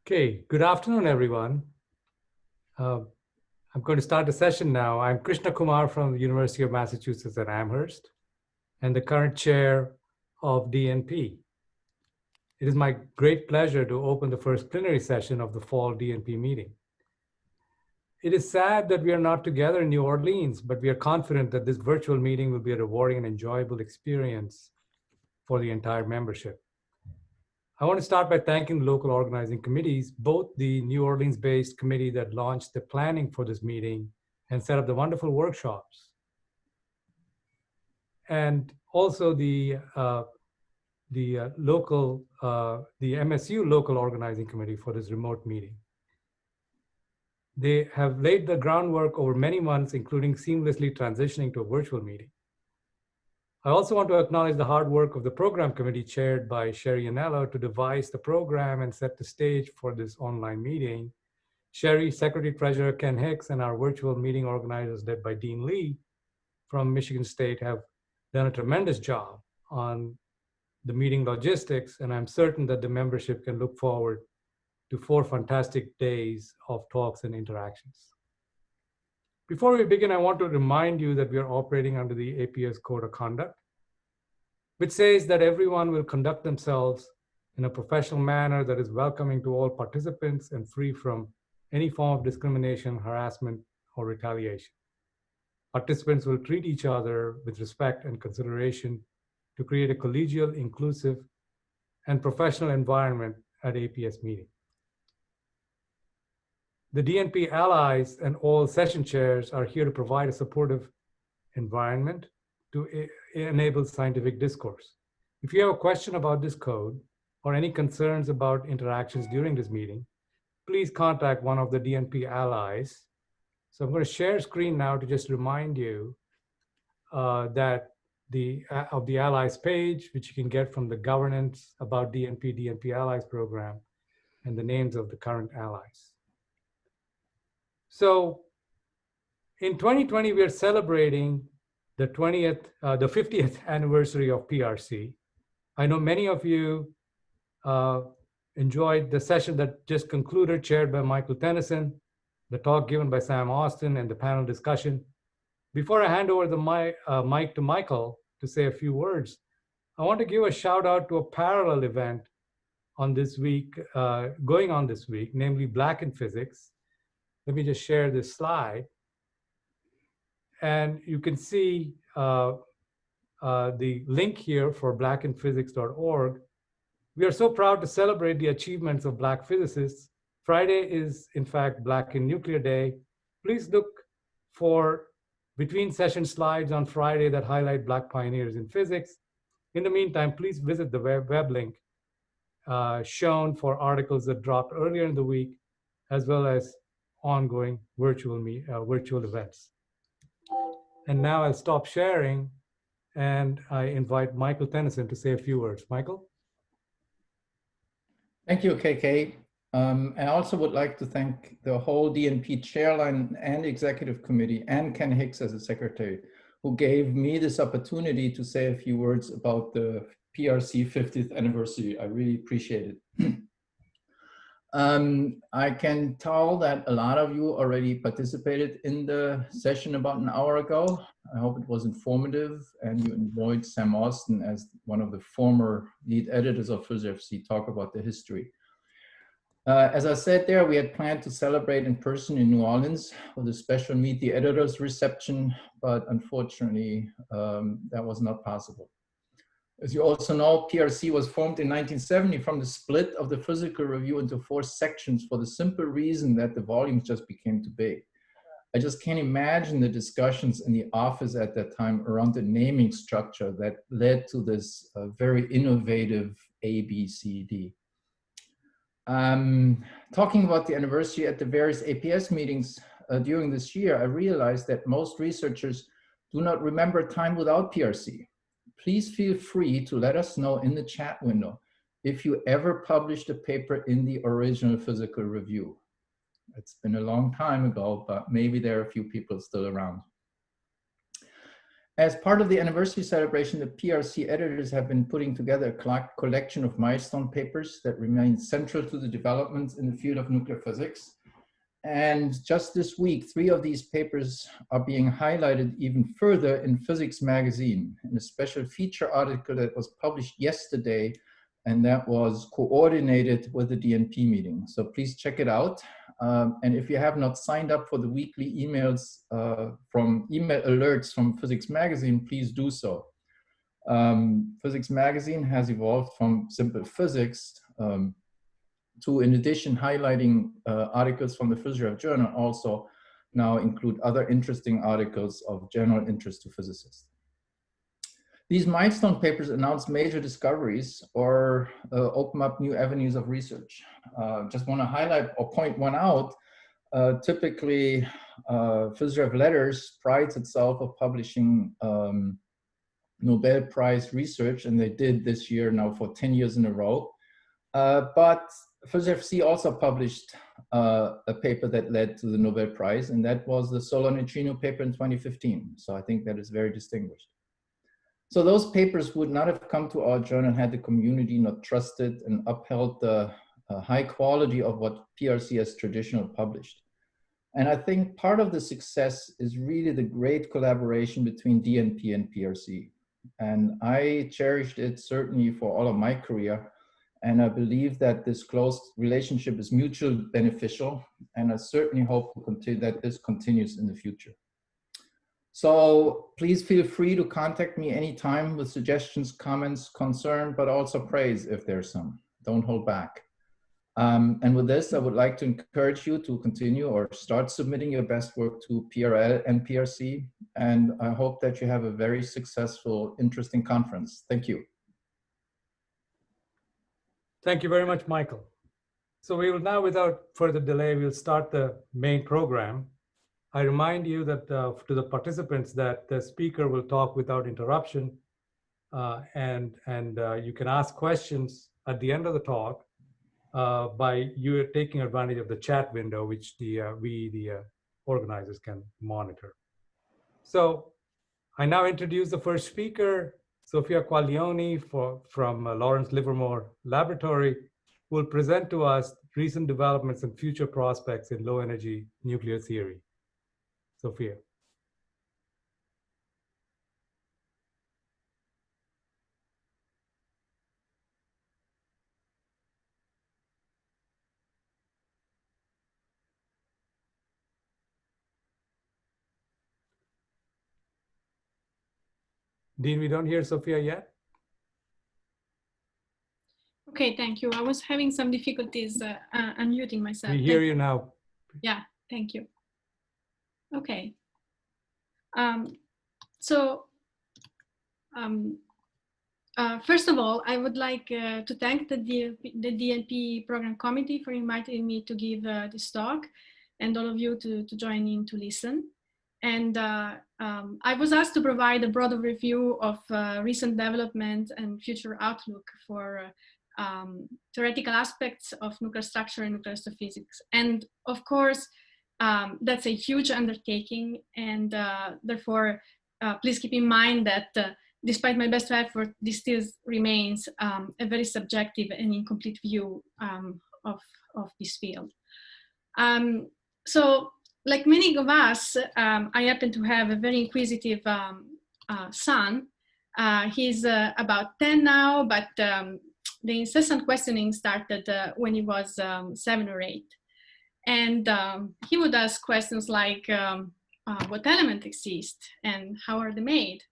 Okay, good afternoon, everyone. I'm going to start the session now. I'm Krishna Kumar from the University of Massachusetts at Amherst and the current chair of DNP. It is my great pleasure to open the first plenary session of the fall DNP meeting. It is sad that we are not together in New Orleans, but we are confident that this virtual meeting will be a rewarding and enjoyable experience for the entire membership. I want to start by thanking the local organizing committees, both the New Orleans-based committee that launched the planning for this meeting and set up the wonderful workshops, and also the MSU local organizing committee for this remote meeting. They have laid the groundwork over many months, including seamlessly transitioning to a virtual meeting. I also want to acknowledge the hard work of the program committee chaired by Sherry Anello to devise the program and set the stage for this online meeting. Sherry, Secretary Treasurer Ken Hicks, and our virtual meeting organizers led by Dean Lee from Michigan State have done a tremendous job on the meeting logistics, and I'm certain that the membership can look forward to 4 fantastic days of talks and interactions. Before we begin, I want to remind you that we are operating under the APS Code of Conduct, which says that everyone will conduct themselves in a professional manner that is welcoming to all participants and free from any form of discrimination, harassment, or retaliation. Participants will treat each other with respect and consideration to create a collegial, inclusive, and professional environment at APS meeting. The DNP allies and all session chairs are here to provide a supportive environment to enable scientific discourse. If you have a question about this code or any concerns about interactions during this meeting, please contact one of the DNP allies. So I'm going to share screen now to just remind you that of the allies page, which you can get from the governance about DNP allies program, and the names of the current allies. So in 2020, we are celebrating the 50th anniversary of PRC. I know many of you enjoyed the session that just concluded, chaired by Michael Tennyson, the talk given by Sam Austin, and the panel discussion. Before I hand over the mic to Michael to say a few words, I want to give a shout out to a parallel event on this week, going on this week, namely Black in Physics. Let me just share this slide. And you can see the link here for blackinphysics.org. We are so proud to celebrate the achievements of Black physicists. Friday is, in fact, Black in Nuclear Day. Please look for between session slides on Friday that highlight Black pioneers in physics. In the meantime, please visit the web link shown for articles that dropped earlier in the week, as well as ongoing virtual events. And now I'll stop sharing and I invite Michael Tennyson to say a few words. Michael? Thank you, KK. I also would like to thank the whole DNP chairline and executive committee and Ken Hicks as a secretary, who gave me this opportunity to say a few words about the PRC 50th anniversary. I really appreciate it. I can tell that a lot of you already participated in the session about an hour ago. I hope it was informative and you enjoyed Sam Austin as one of the former lead editors of PhysFC talk about the history. As I said there, we had planned to celebrate in person in New Orleans with a special Meet the Editors reception, but unfortunately that was not possible. As you also know, PRC was formed in 1970 from the split of the Physical Review into 4 sections for the simple reason that the volumes just became too big. I just can't imagine the discussions in the office at that time around the naming structure that led to this very innovative ABCD. Talking about the anniversary at the various APS meetings during this year, I realized that most researchers do not remember a time without PRC. Please feel free to let us know in the chat window if you ever published a paper in the original Physical Review. It's been a long time ago, but maybe there are a few people still around. As part of the anniversary celebration, the PRC editors have been putting together a collection of milestone papers that remain central to the developments in the field of nuclear physics. And just this week, 3 of these papers are being highlighted even further in Physics magazine, in a special feature article that was published yesterday, and that was coordinated with the DNP meeting. So please check it out. And if you have not signed up for the weekly emails from email alerts from Physics magazine, please do so. Physics magazine has evolved from simple physics to, in addition, highlighting articles from the Physics journal, also now include other interesting articles of general interest to physicists. These milestone papers announce major discoveries or open up new avenues of research. Just want to highlight or point one out. Typically, Physics Letters prides itself of publishing Nobel Prize research, and they did this year now for 10 years in a row. But Physics also published a paper that led to the Nobel Prize, and that was the solar neutrino paper in 2015. So I think that is very distinguished. So those papers would not have come to our journal had the community not trusted and upheld the high quality of what PRC has traditionally published. And I think part of the success is really the great collaboration between DNP and PRC. And I cherished it certainly for all of my career. And I believe that this close relationship is mutually beneficial. And I certainly hope that this continues in the future. So please feel free to contact me anytime with suggestions, comments, concern, but also praise if there's some. Don't hold back. And with this, I would like to encourage you to continue or start submitting your best work to PRL and PRC. And I hope that you have a very successful, interesting conference. Thank you. Thank you very much, Michael. So we will now, without further delay, we'll start the main program. I remind you that to the participants that the speaker will talk without interruption, and you can ask questions at the end of the talk by you taking advantage of the chat window, which the organizers can monitor. So I now introduce the first speaker, Sofia Quaglioni from Lawrence Livermore Laboratory, who will present to us recent developments and future prospects in low-energy nuclear theory. Sofia. Dean, we don't hear Sofia yet. Okay, thank you. I was having some difficulties unmuting myself. We hear you now. Yeah, thank you. Okay. First of all, I would like to thank the DNP program committee for inviting me to give this talk, and all of you to join in to listen. And I was asked to provide a broad review of recent development and future outlook for theoretical aspects of nuclear structure and nuclear astrophysics. And of course, that's a huge undertaking, and therefore, please keep in mind that despite my best effort, this still remains a very subjective and incomplete view of this field. So, like many of us, I happen to have a very inquisitive son. He's about 10 now, but the incessant questioning started when he was 7 or 8. And he would ask questions like, what elements exist and how are they made?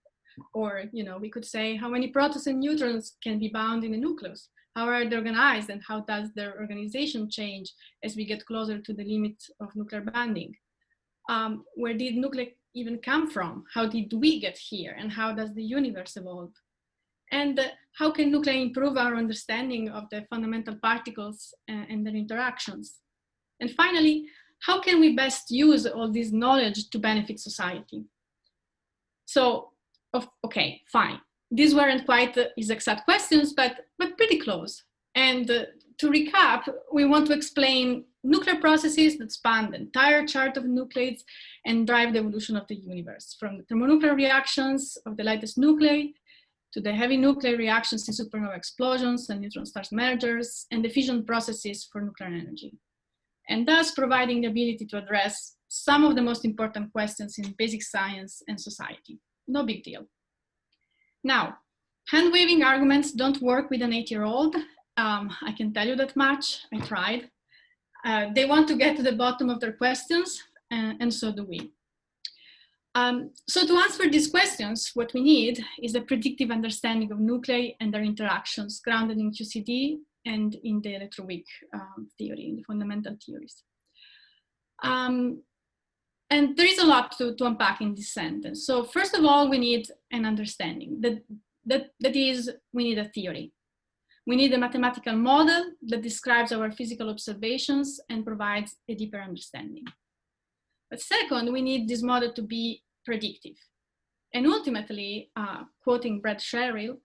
Or, we could say, how many protons and neutrons can be bound in a nucleus? How are they organized, and how does their organization change as we get closer to the limits of nuclear bonding? Where did nuclei even come from? How did we get here? And how does the universe evolve? And how can nuclei improve our understanding of the fundamental particles and their interactions? And finally, how can we best use all this knowledge to benefit society? So, okay, fine. These weren't quite his exact questions, but pretty close. And to recap, we want to explain nuclear processes that span the entire chart of nucleides and drive the evolution of the universe, from the thermonuclear reactions of the lightest nuclei to the heavy nuclear reactions in supernova explosions and neutron stars mergers, and the fission processes for nuclear energy, and thus providing the ability to address some of the most important questions in basic science and society. No big deal. Now, hand-waving arguments don't work with an 8-year-old. I can tell you that much. I tried. They want to get to the bottom of their questions, and so do we. So to answer these questions, what we need is a predictive understanding of nuclei and their interactions grounded in QCD and in the electroweak theory, in the fundamental theories. And there is a lot to unpack in this sentence. So first of all, we need an understanding. That is, we need a theory. We need a mathematical model that describes our physical observations and provides a deeper understanding. But second, we need this model to be predictive. And ultimately, quoting Brad Sherrill,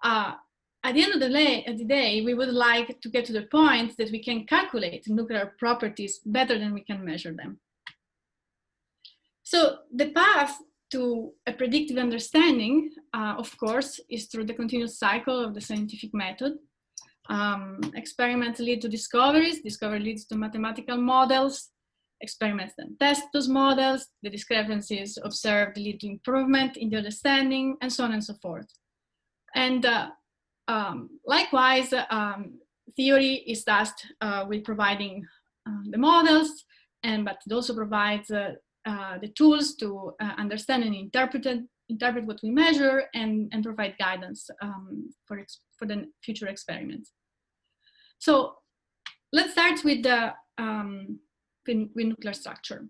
at the end of the day, we would like to get to the point that we can calculate nuclear properties better than we can measure them. So the path to a predictive understanding, of course, is through the continuous cycle of the scientific method. Experiments lead to discoveries, discovery leads to mathematical models, experiments then test those models, the discrepancies observed lead to improvement in the understanding, and so on and so forth. And likewise, theory is tasked with providing the models, but it also provides the tools to understand and interpret what we measure and provide guidance for the future experiments. So let's start with the with nuclear structure.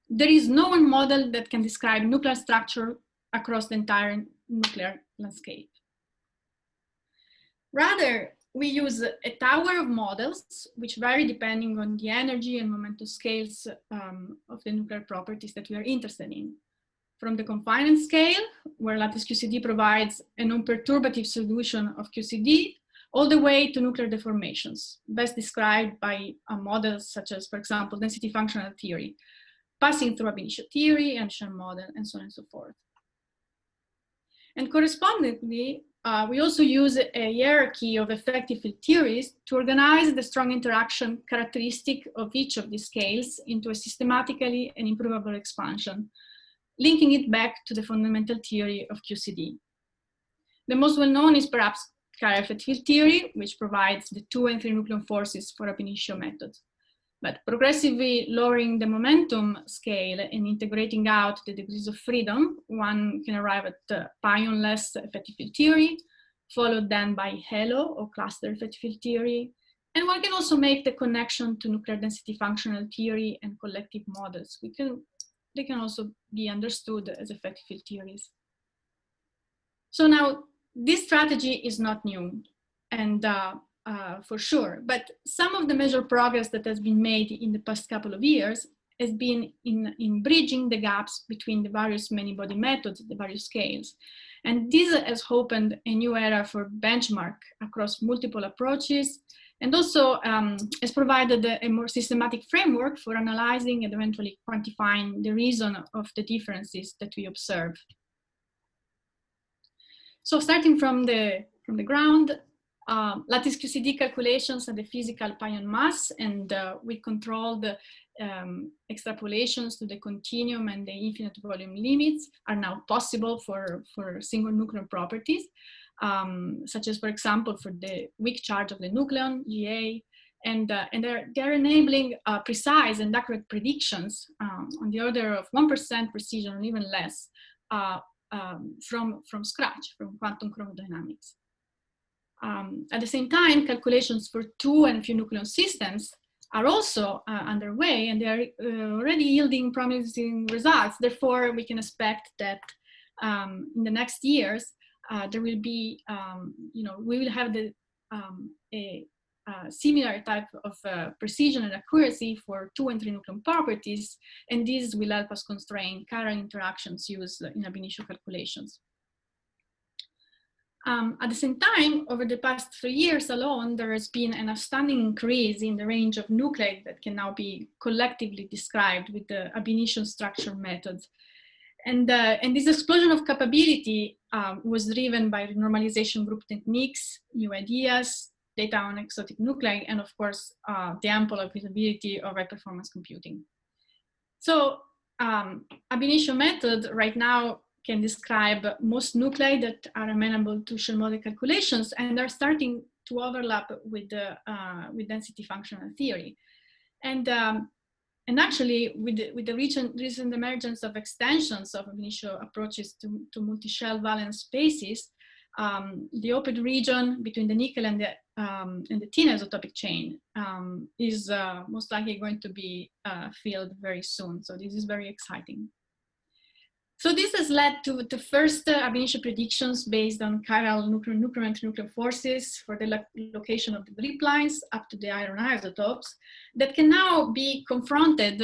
There is no one model that can describe nuclear structure across the entire nuclear landscape. Rather, we use a tower of models which vary depending on the energy and momentum scales of the nuclear properties that we are interested in. From the confinement scale, where lattice QCD provides a non-perturbative solution of QCD, all the way to nuclear deformations, best described by models such as, for example, density functional theory, passing through ab initio theory and Shen model, and so on and so forth. And correspondingly, we also use a hierarchy of effective field theories to organize the strong interaction characteristic of each of these scales into a systematically and improvable expansion, linking it back to the fundamental theory of QCD. The most well-known is perhaps higher-fidelity field theory, which provides the 2 and 3 nucleon forces for ab initio method. But progressively lowering the momentum scale and integrating out the degrees of freedom, one can arrive at pionless effective field theory, followed then by halo or cluster effective field theory. And one can also make the connection to nuclear density functional theory and collective models. They can also be understood as effective field theories. So now, this strategy is not new, and for sure, but some of the major progress that has been made in the past couple of years has been in bridging the gaps between the various many-body methods, the various scales. And this has opened a new era for benchmark across multiple approaches, and also has provided a more systematic framework for analyzing and eventually quantifying the reason of the differences that we observe. So starting from the ground, lattice QCD calculations at the physical pion mass, and we control the extrapolations to the continuum and the infinite volume limits are now possible for single nucleon properties, such as, for example, for the weak charge of the nucleon, GA, and they're enabling precise and accurate predictions on the order of 1% precision or even less from scratch, from quantum chromodynamics. At the same time, calculations for 2 and few nucleon systems are also underway, and they are already yielding promising results. Therefore, we can expect that in the next years, there will be, we will have a similar type of precision and accuracy for 2 and 3 nucleon properties, and this will help us constrain chiral interactions used in ab initio calculations. At the same time, over the past 3 years alone, there has been an outstanding increase in the range of nuclei that can now be collectively described with the ab initio structure methods. And this explosion of capability was driven by renormalization group techniques, new ideas, data on exotic nuclei, and of course, the ample availability of high-performance computing. So ab initio method right now can describe most nuclei that are amenable to shell model calculations, and are starting to overlap with with density functional theory. And actually, with the recent emergence of extensions of ab initio approaches to multi-shell valence spaces, the open region between the nickel and the thin isotopic chain is most likely going to be filled very soon. So this is very exciting. So this has led to the first ab initio predictions based on chiral nuclear and nuclear forces for the location of the drip lines up to the iron isotopes that can now be confronted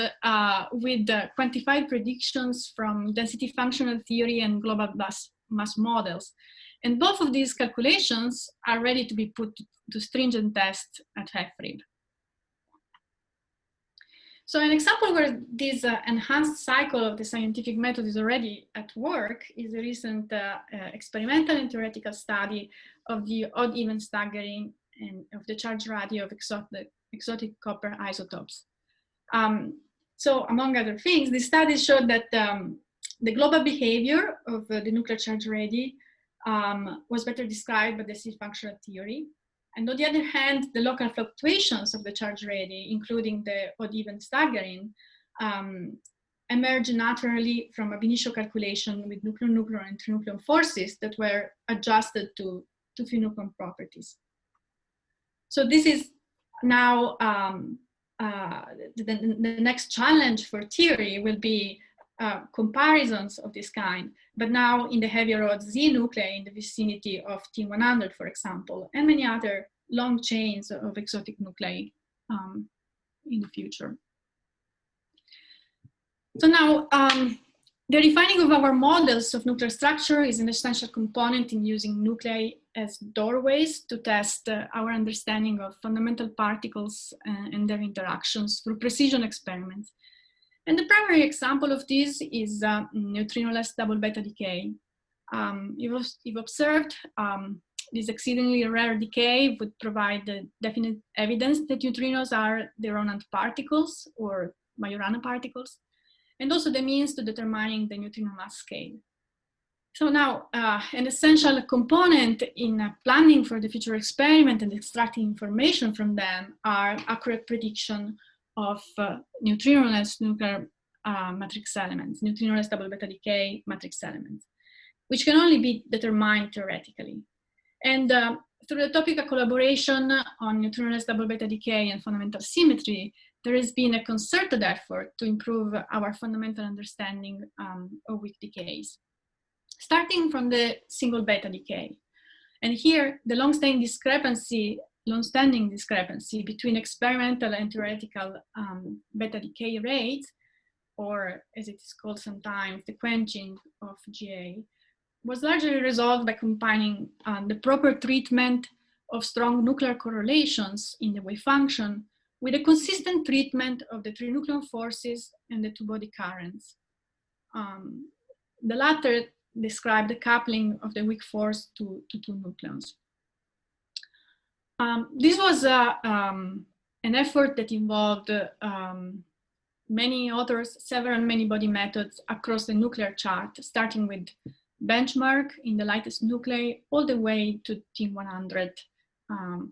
with quantified predictions from density functional theory and global mass models. And both of these calculations are ready to be put to stringent tests at FRIB. So an example where this enhanced cycle of the scientific method is already at work is the recent experimental and theoretical study of the odd-even staggering and of the charge radio of exotic copper isotopes. So among other things, the study showed that the global behavior of the nuclear charge radii was better described by the density functional theory. And on the other hand, the local fluctuations of the charge radii, including the odd-even staggering, emerged naturally from ab initio calculation with nuclear and trinucleon forces that were adjusted to phenochrome properties. So this is now the next challenge for theory will be comparisons of this kind, but now in the heavier odds Z nuclei in the vicinity of T100, for example, and many other long chains of exotic nuclei in the future. So now, the refining of our models of nuclear structure is an essential component in using nuclei as doorways to test our understanding of fundamental particles and their interactions through precision experiments. And the primary example of this is neutrinoless double beta decay. You've observed this exceedingly rare decay would provide the definite evidence that neutrinos are their own particles or Majorana particles, and also the means to determining the neutrino mass scale. So now, an essential component in planning for the future experiment and extracting information from them are accurate prediction of neutrinoless nuclear matrix elements, neutrinoless double beta decay matrix elements, which can only be determined theoretically. And through the topical collaboration on neutrinoless double beta decay and fundamental symmetry, there has been a concerted effort to improve our fundamental understanding of weak decays, starting from the single beta decay. And here, the long-standing discrepancy between experimental and theoretical beta decay rates, or as it is called sometimes, the quenching of GA, was largely resolved by combining the proper treatment of strong nuclear correlations in the wave function with a consistent treatment of the trinucleon forces and the two-body currents. The latter describe the coupling of the weak force to two nucleons. This was an effort that involved many authors, several many-body methods across the nuclear chart, starting with benchmark in the lightest nuclei all the way to T100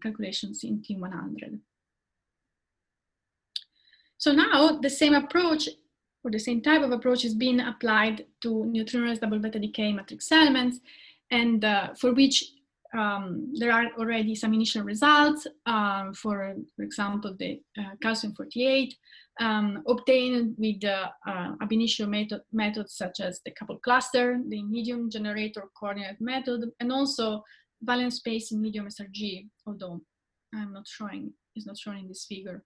calculations in T100. So now the same approach, or the same type of approach, is being applied to neutrinoless double beta decay matrix elements, and for which there are already some initial results, for example, the calcium-48, obtained with ab initio methods such as the couple cluster, the medium generator coordinate method, and also valence space in medium SRG, although it's not showing in this figure.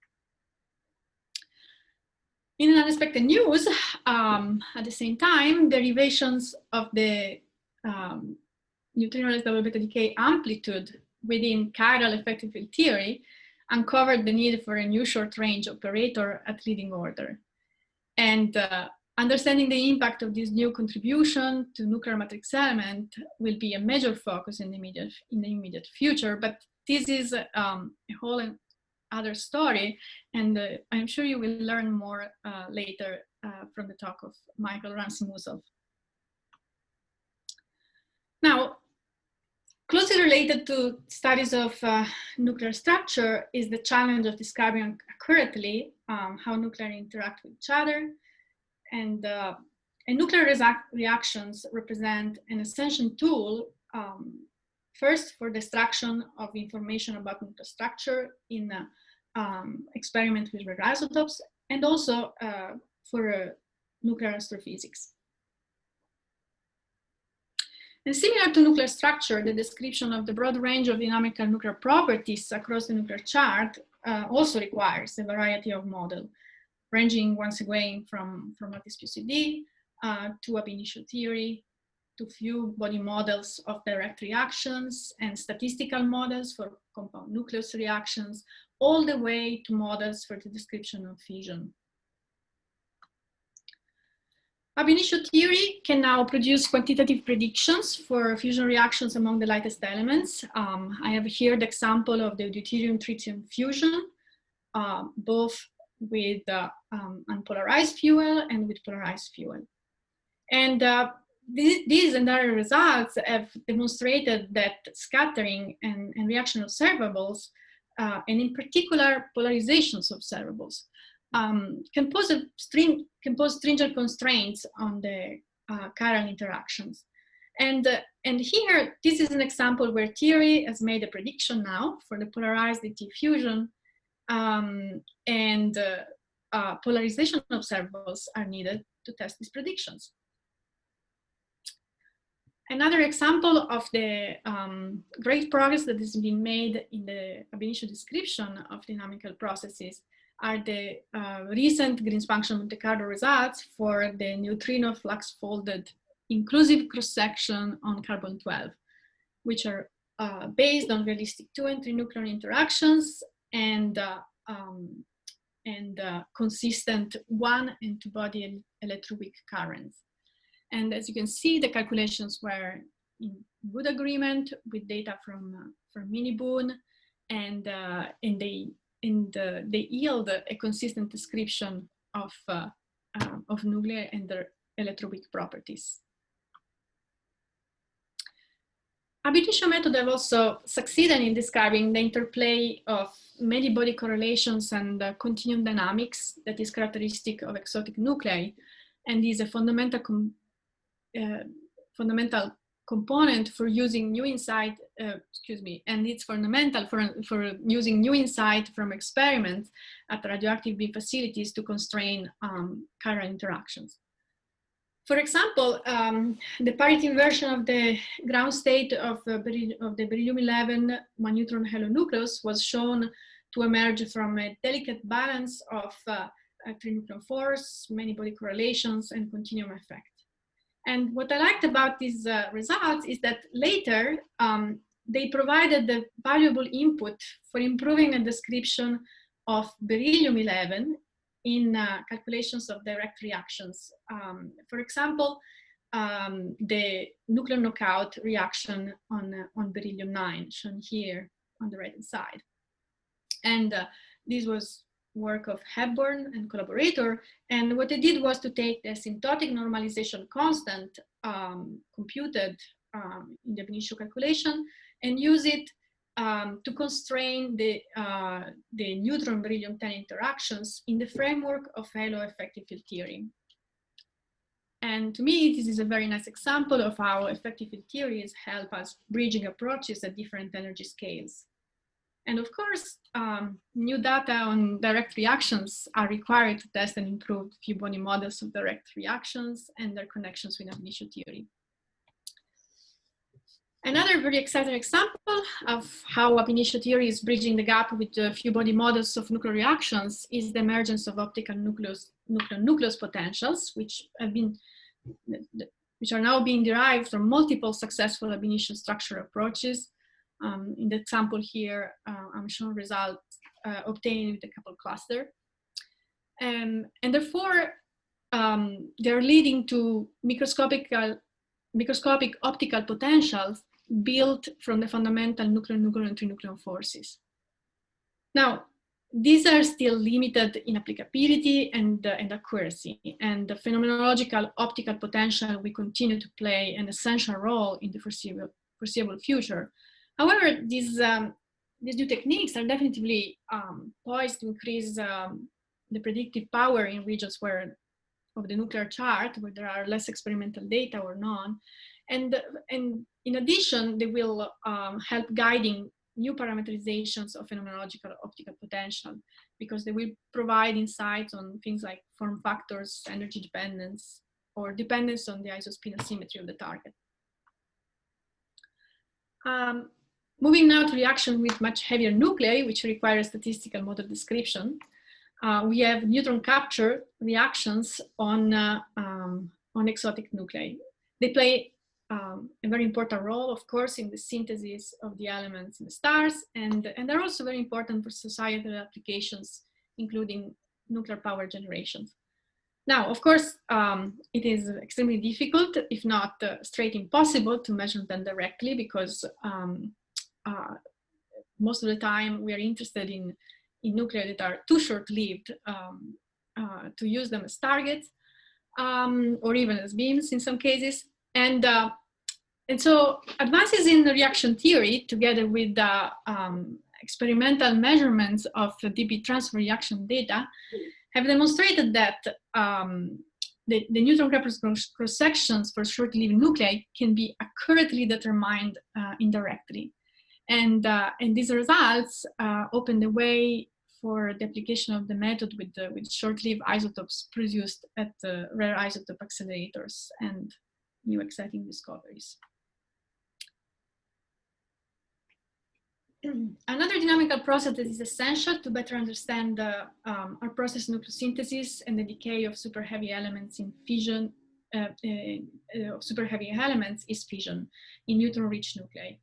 In unexpected news, at the same time, derivations of the neutrino-less double beta decay amplitude within chiral effective field theory uncovered the need for a new short-range operator at leading order. And understanding the impact of this new contribution to nuclear matrix element will be a major focus in the immediate future, but this is a whole other story, and I'm sure you will learn more later from the talk of Michael Ransom-Musov. Now, closely related to studies of nuclear structure is the challenge of describing accurately how nuclei interact with each other. And nuclear reactions represent an essential tool, first for the extraction of information about nuclear structure in experiment with rare isotopes, and also for nuclear astrophysics. And similar to nuclear structure, the description of the broad range of dynamical nuclear properties across the nuclear chart also requires a variety of models, ranging once again from lattice QCD to ab initio theory, to few body models of direct reactions and statistical models for compound nucleus reactions, all the way to models for the description of fission. Ab initio theory can now produce quantitative predictions for fusion reactions among the lightest elements. I have here the example of the deuterium-tritium fusion, both with unpolarized fuel and with polarized fuel. And these and other results have demonstrated that scattering and reaction observables, and in particular polarizations observables, can pose stringent constraints on the chiral interactions. And here, this is an example where theory has made a prediction now for the polarized DT fusion, and polarization observables are needed to test these predictions. Another example of the great progress that has been made in the ab initio description of dynamical processes are the recent Green's function Monte Carlo results for the neutrino flux folded inclusive cross-section on carbon-12, which are based on realistic 2 and 3 nucleon interactions and consistent 1 and 2 body electroweak currents. And as you can see, the calculations were in good agreement with data from Mini-Boon, and they yield a consistent description of nuclei and their electroweak properties. Ab initio method have also succeeded in describing the interplay of many body correlations and continuum dynamics that is characteristic of exotic nuclei, and is a fundamental component for using new insight, and it's fundamental for using new insight from experiments at radioactive beam facilities to constrain chiral interactions. For example, the parity inversion of the ground state of the beryllium-11 one-neutron halo nucleus was shown to emerge from a delicate balance of 3-neutron force, many body correlations, and continuum effect. And what I liked about these results is that later they provided the valuable input for improving a description of beryllium-11 in calculations of direct reactions. For example, the nuclear knockout reaction on beryllium-9, shown here on the right-hand side. And this was work of Hepburn and collaborator, and what they did was to take the asymptotic normalization constant computed in the ab initio calculation and use it to constrain the neutron beryllium-10 interactions in the framework of halo effective field theory. And to me, this is a very nice example of how effective field theories help us bridging approaches at different energy scales. And of course, new data on direct reactions are required to test and improve few body models of direct reactions and their connections with ab initio theory. Another very exciting example of how ab initio theory is bridging the gap with the few body models of nuclear reactions is the emergence of optical nucleus potentials, which have been which are now being derived from multiple successful ab initio structure approaches. In the example here, I'm showing results obtained with the couple cluster. And therefore, they're leading to microscopic optical potentials built from the fundamental nucleon-nucleon and trinucleon forces. Now, these are still limited in applicability and accuracy, and the phenomenological optical potential will continue to play an essential role in the foreseeable future. However, these new techniques are definitely poised to increase the predictive power in regions of the nuclear chart where there are less experimental data or none. And in addition, they will help guiding new parameterizations of phenomenological optical potential, because they will provide insights on things like form factors, energy dependence, or dependence on the isospin asymmetry of the target. Moving now to reaction with much heavier nuclei, which require statistical model description. We have neutron capture reactions on exotic nuclei. They play a very important role, of course, in the synthesis of the elements in the stars, and they're also very important for societal applications, including nuclear power generation. Now, of course, it is extremely difficult, if not straight impossible, to measure them directly, because most of the time we are interested in nuclei that are too short-lived to use them as targets, or even as beams in some cases. And so advances in the reaction theory, together with the experimental measurements of dB transfer reaction data, have demonstrated that the neutron cross sections for short-lived nuclei can be accurately determined indirectly. And these results open the way for the application of the method with short-lived isotopes produced at the rare isotope accelerators and new exciting discoveries. Another dynamical process that is essential to better understand our process nucleosynthesis and the decay of super heavy elements in fission, is fission in neutron-rich nuclei.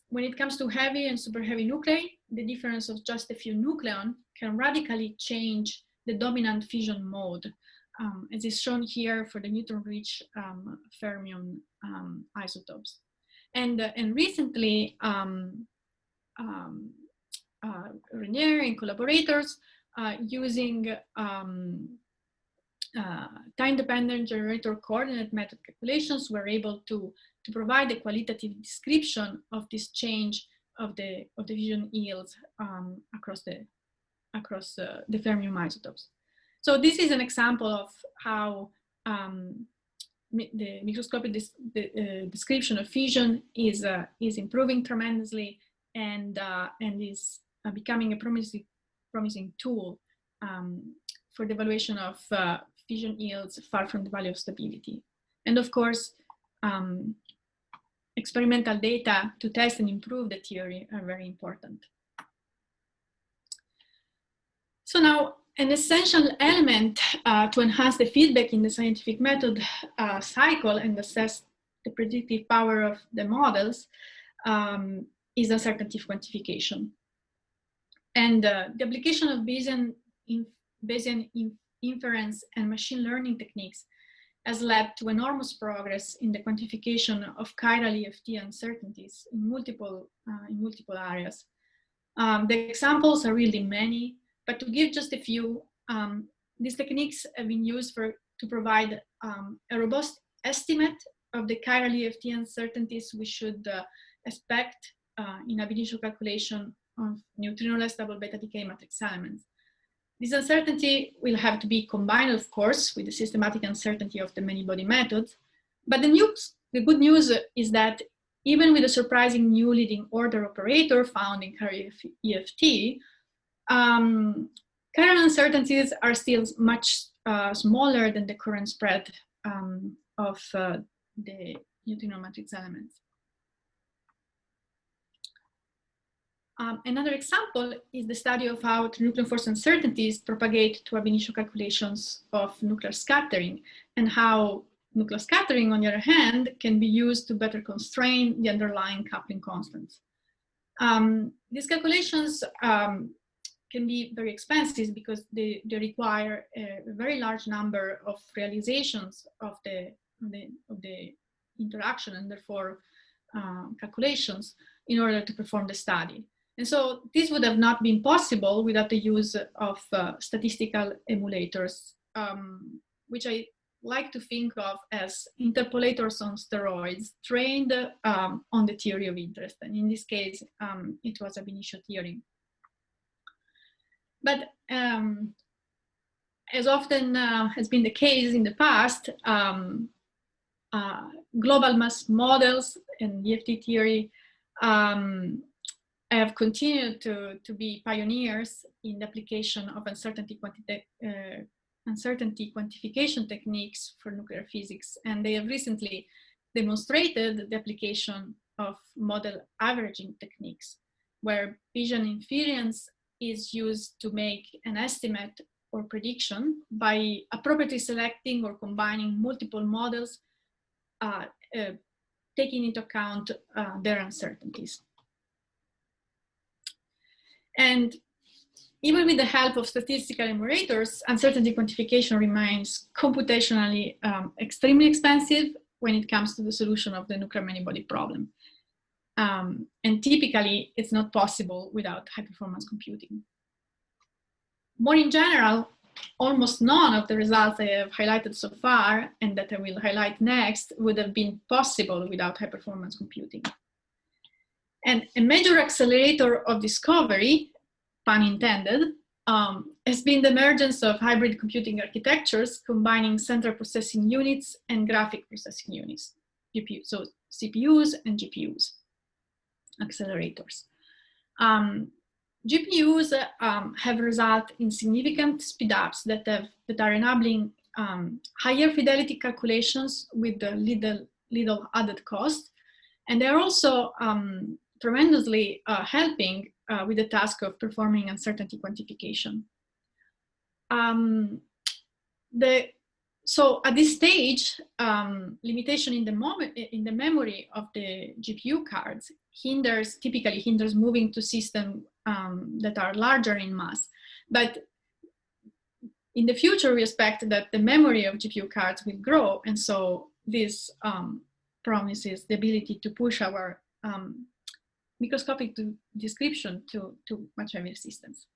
When it comes to heavy and super heavy nuclei, the difference of just a few nucleon can radically change the dominant fission mode, as is shown here for the neutron-rich fermion isotopes. And recently, Renier and collaborators using time-dependent generator coordinate method calculations were able to provide a qualitative description of this change of the fission yields across the fermium isotopes. So this is an example of how the microscopic description of fission is improving tremendously and is becoming a promising tool for the evaluation of fission yields far from the value of stability. And of course, experimental data to test and improve the theory are very important. So now, an essential element to enhance the feedback in the scientific method cycle and assess the predictive power of the models is uncertainty quantification. And the application of Bayesian inference and machine learning techniques has led to enormous progress in the quantification of chiral EFT uncertainties in multiple areas. The examples are really many, but to give just a few, these techniques have been used to provide a robust estimate of the chiral EFT uncertainties we should expect in ab initio calculation of neutrino-less double beta decay matrix elements. This uncertainty will have to be combined, of course, with the systematic uncertainty of the many-body method. But the good news is that even with a surprising new leading order operator found in chiral EFT, chiral uncertainties are still much smaller than the current spread of the neutrino matrix elements. Another example is the study of how trinucleon force uncertainties propagate to ab initio calculations of nuclear scattering, and how nuclear scattering, on the other hand, can be used to better constrain the underlying coupling constants. These calculations can be very expensive because they require a very large number of realizations of the interaction, and therefore calculations, in order to perform the study. And so this would have not been possible without the use of statistical emulators, which I like to think of as interpolators on steroids, trained on the theory of interest. And in this case, it was ab initio theory. But as often has been the case in the past, global mass models and DFT theory have continued to be pioneers in the application of uncertainty quantification techniques for nuclear physics. And they have recently demonstrated the application of model averaging techniques, where Bayesian invariance is used to make an estimate or prediction by appropriately selecting or combining multiple models, taking into account their uncertainties. And even with the help of statistical emulators, uncertainty quantification remains computationally extremely expensive when it comes to the solution of the nuclear many-body problem. And typically, it's not possible without high-performance computing. More in general, almost none of the results I have highlighted so far, and that I will highlight next, would have been possible without high-performance computing. And a major accelerator of discovery, pun intended, has been the emergence of hybrid computing architectures combining central processing units and graphic processing units, so CPUs and GPUs, accelerators. GPUs have resulted in significant speedups that are enabling higher fidelity calculations with the little added cost, and they're also tremendously helping with the task of performing uncertainty quantification. So at this stage, limitation in the memory of the GPU cards typically hinders moving to systems that are larger in mass. But in the future, we expect that the memory of GPU cards will grow, and so this promises the ability to push our microscopic description to much heavier systems.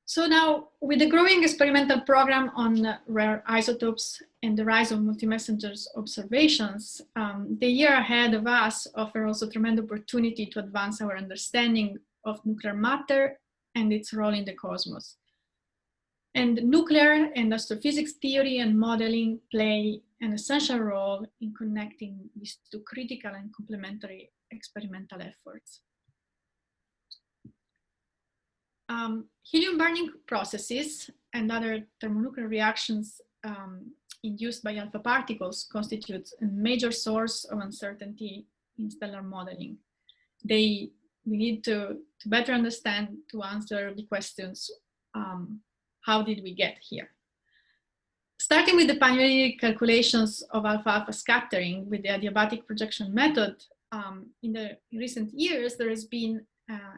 So now, with the growing experimental program on rare isotopes and the rise of multi-messengers observations, the year ahead of us offers also tremendous opportunity to advance our understanding of nuclear matter and its role in the cosmos. And nuclear and astrophysics theory and modeling play an essential role in connecting these two critical and complementary experimental efforts. Helium burning processes and other thermonuclear reactions induced by alpha particles constitute a major source of uncertainty in stellar modeling. We need to better understand, to answer the questions, how did we get here? Starting with the pioneering calculations of alpha-alpha scattering with the adiabatic projection method, in the recent years, there has been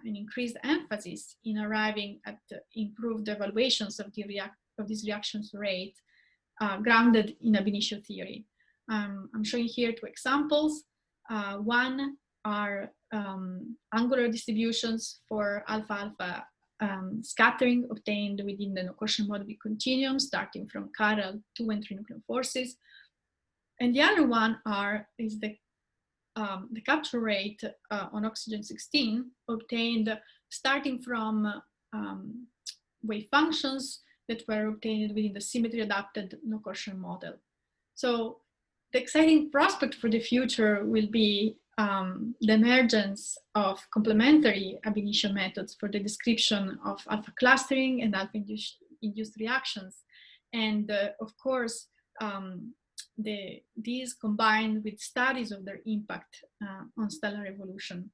an increased emphasis in arriving at improved evaluations of this reactions rate grounded in ab initio theory. I'm showing here two examples. One are angular distributions for alpha-alpha scattering obtained within the no-Gaussian modular continuum, starting from chiral 2 and 3 nuclear forces. And the other one is the capture rate on oxygen-16 obtained starting from wave functions that were obtained within the symmetry-adapted no-Gaussian model. So the exciting prospect for the future will be the emergence of complementary ab initio methods for the description of alpha clustering and alpha-induced reactions. And of course, these combined with studies of their impact on stellar evolution.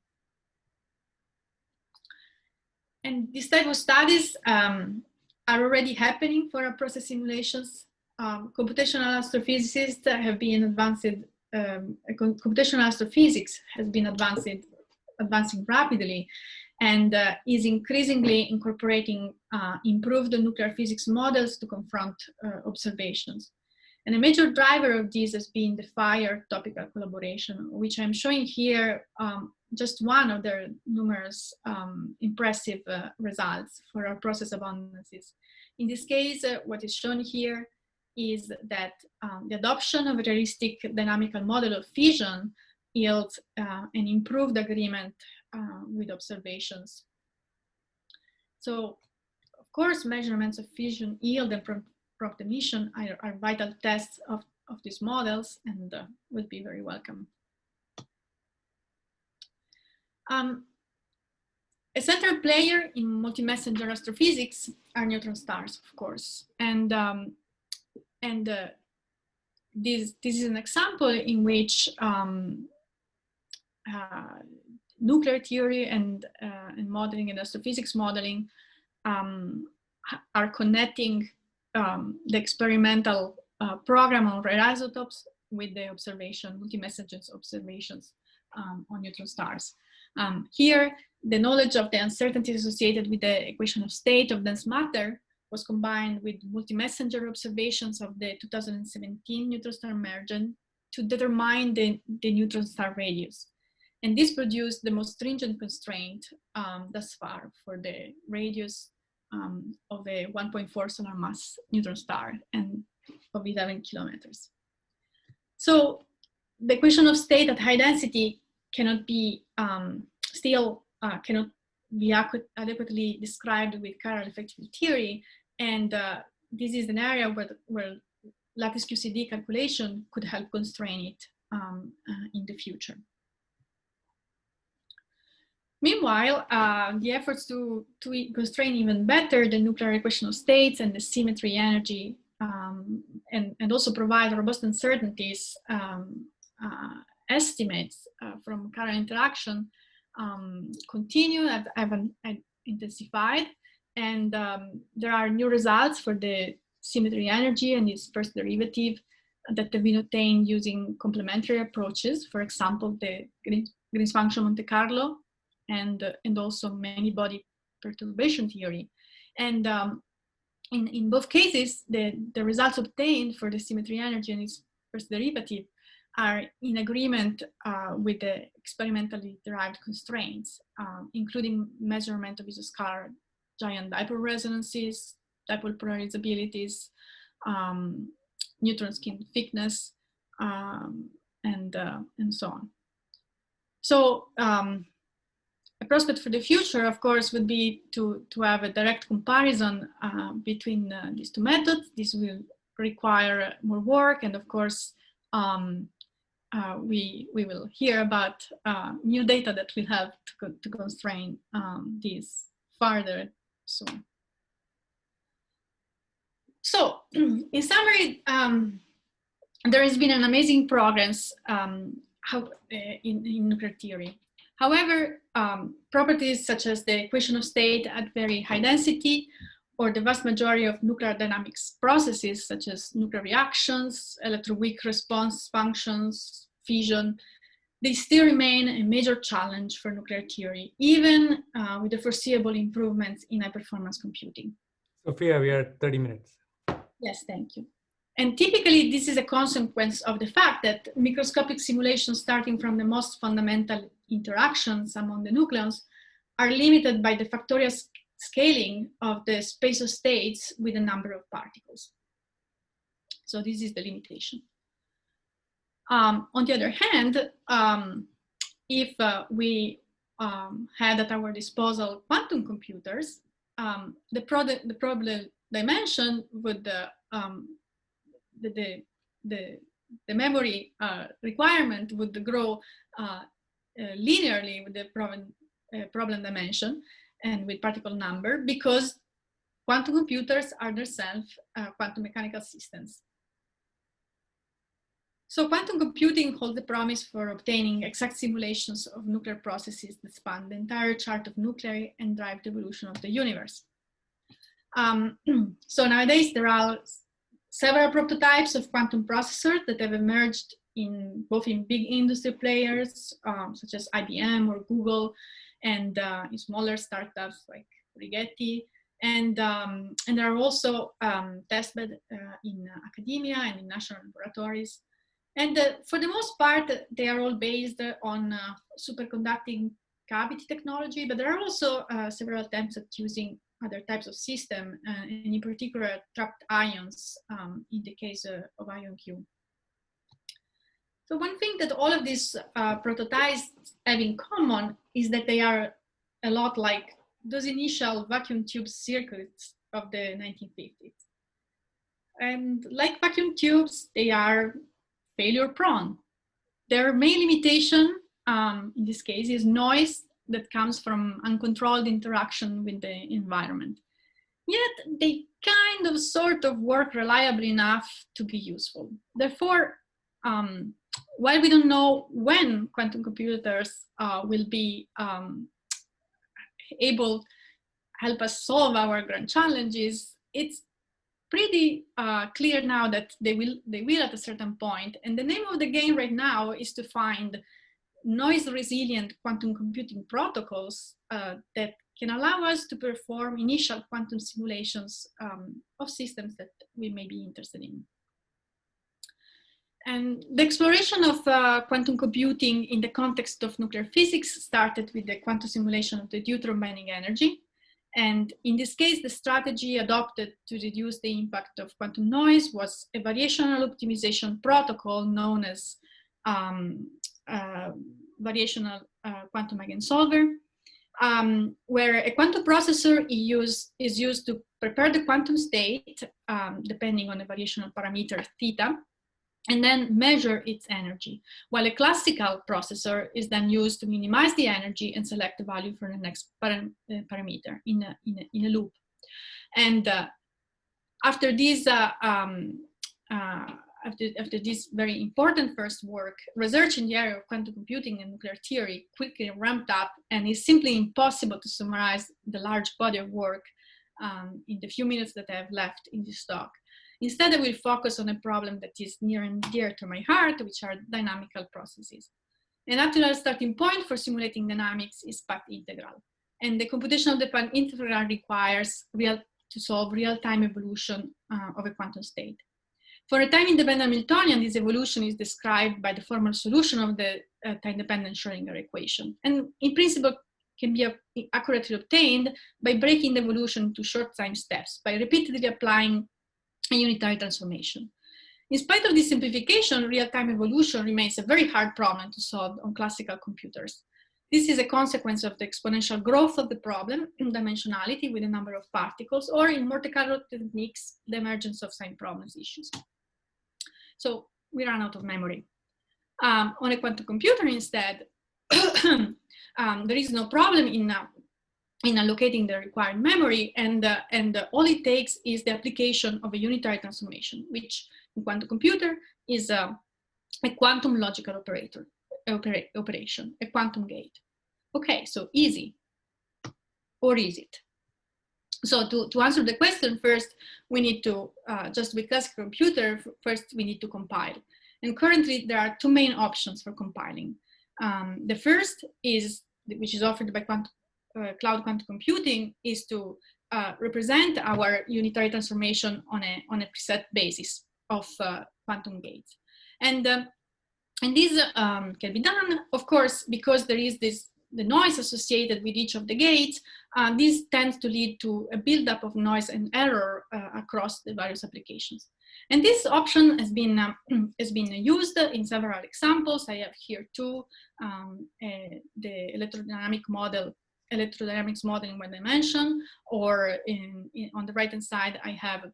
And this type of studies are already happening for our process simulations. Computational astrophysicists have been advancing, computational astrophysics has been advancing rapidly, and is increasingly incorporating improved nuclear physics models to confront observations. And a major driver of this has been the FIRE topical collaboration, which I'm showing here, just one of their numerous impressive results for our process abundances. In this case, what is shown here is that the adoption of a realistic dynamical model of fission yields an improved agreement with observations. So, of course, measurements of fission yield and prompt emission are vital tests of these models, and would be very welcome. A central player in multi-messenger astrophysics are neutron stars, of course, and this is an example in which nuclear theory and modeling and astrophysics modeling are connecting the experimental program on rare isotopes with the observation, multi-messenger observations on neutron stars. Here, the knowledge of the uncertainties associated with the equation of state of dense matter was combined with multi-messenger observations of the 2017 neutron star emergence to determine the neutron star radius. And this produced the most stringent constraint thus far for the radius of a 1.4 solar mass neutron star and of 11 kilometers. So the equation of state at high density cannot be cannot be adequately described with chiral effective theory, and this is an area where lattice QCD calculation could help constrain it in the future. Meanwhile, the efforts to constrain even better the nuclear equation of states and the symmetry energy, and also provide robust uncertainties estimates from chiral interaction continue, have intensified, and there are new results for the symmetry energy and its first derivative that have been obtained using complementary approaches, for example, the Green's function Monte Carlo, and also many body perturbation theory. And in both cases, the results obtained for the symmetry energy and its first derivative are in agreement with the experimentally derived constraints, including measurement of isoscalar giant dipole resonances, dipole polarizabilities, neutron skin thickness, and so on. So a prospect for the future, of course, would be to have a direct comparison between these two methods. This will require more work, and of course, we will hear about new data that will help to constrain these further soon. So, in summary, there has been an amazing progress in nuclear theory. However, properties such as the equation of state at very high density, or the vast majority of nuclear dynamics processes such as nuclear reactions, electroweak response functions, fission, they still remain a major challenge for nuclear theory, even with the foreseeable improvements in high-performance computing. Sofia, we are at 30 minutes. Yes, thank you. And typically, this is a consequence of the fact that microscopic simulations starting from the most fundamental interactions among the nucleons are limited by the factorial scaling of the space of states with a number of particles. So this is the limitation. On the other hand, if we had at our disposal quantum computers, the problem dimension would the memory requirement would grow linearly with the problem dimension and with particle number, because quantum computers are themselves quantum mechanical systems. So quantum computing holds the promise for obtaining exact simulations of nuclear processes that span the entire chart of nuclei and drive the evolution of the universe. So nowadays there are several prototypes of quantum processors that have emerged in both in big industry players such as IBM or Google, and in smaller startups like Rigetti, and there are also testbed in academia and in national laboratories. And for the most part, they are all based on superconducting cavity technology, but there are also several attempts at using other types of system, and in particular trapped ions in the case of IonQ. So one thing that all of these prototypes have in common is that they are a lot like those initial vacuum tube circuits of the 1950s. And like vacuum tubes, they are failure prone. Their main limitation in this case is noise that comes from uncontrolled interaction with the environment. Yet they kind of sort of work reliably enough to be useful. Therefore, while we don't know when quantum computers will be able to help us solve our grand challenges, it's pretty clear now that they will at a certain point. And the name of the game right now is to find noise-resilient quantum computing protocols that can allow us to perform initial quantum simulations of systems that we may be interested in. And the exploration of quantum computing in the context of nuclear physics started with the quantum simulation of the deuteron binding energy. And in this case, the strategy adopted to reduce the impact of quantum noise was a variational optimization protocol known as variational quantum eigensolver, where a quantum processor is used to prepare the quantum state, depending on the variational parameter theta, and then measure its energy, while a classical processor is then used to minimize the energy and select the value for the next parameter in a loop. And after this very important first work, research in the area of quantum computing and nuclear theory quickly ramped up, and it's simply impossible to summarize the large body of work in the few minutes that I have left in this talk. Instead, I will focus on a problem that is near and dear to my heart, which are dynamical processes. A natural starting point for simulating dynamics is path integral. And the computation of the path integral requires to solve real-time evolution of a quantum state. For a time-independent Hamiltonian, this evolution is described by the formal solution of the time-dependent Schrödinger equation. And in principle, can be accurately obtained by breaking the evolution into short time steps, by repeatedly applying a unitary transformation. In spite of this simplification, real-time evolution remains a very hard problem to solve on classical computers. This is a consequence of the exponential growth of the problem in dimensionality with a number of particles, or in Monte Carlo techniques, the emergence of sign problems issues. So we run out of memory. On a quantum computer instead, there is no problem in allocating the required memory, and all it takes is the application of a unitary transformation, which in quantum computer is a quantum logical operation, a quantum gate. Okay, so easy, or is it? So to answer the question, first we need to, just with classical computer, first we need to compile. And currently there are two main options for compiling. The first is, which is offered by cloud quantum computing, is to represent our unitary transformation on a preset basis of quantum gates. And this can be done, of course, because there is the noise associated with each of the gates. This tends to lead to a buildup of noise and error across the various applications. And this option has been used in several examples. I have here two, the electrodynamics modeling one dimension, or on the right hand side I have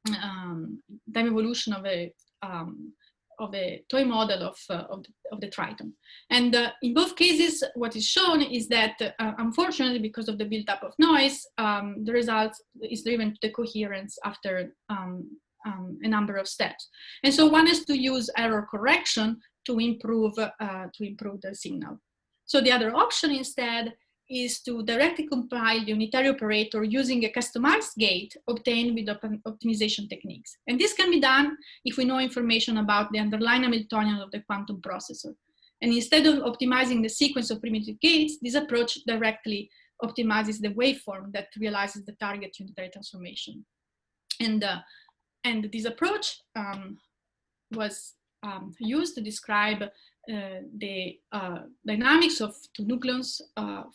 time evolution of a toy model of the Triton. And in both cases, what is shown is that unfortunately, because of the buildup of noise, the result is driven to the coherence after a number of steps. And so one has to use error correction to improve the signal. So the other option instead is to directly compile the unitary operator using a customized gate obtained with optimization techniques. And this can be done if we know information about the underlying Hamiltonian of the quantum processor. And instead of optimizing the sequence of primitive gates, this approach directly optimizes the waveform that realizes the target unitary transformation. And this approach was used to describe the dynamics of two nucleons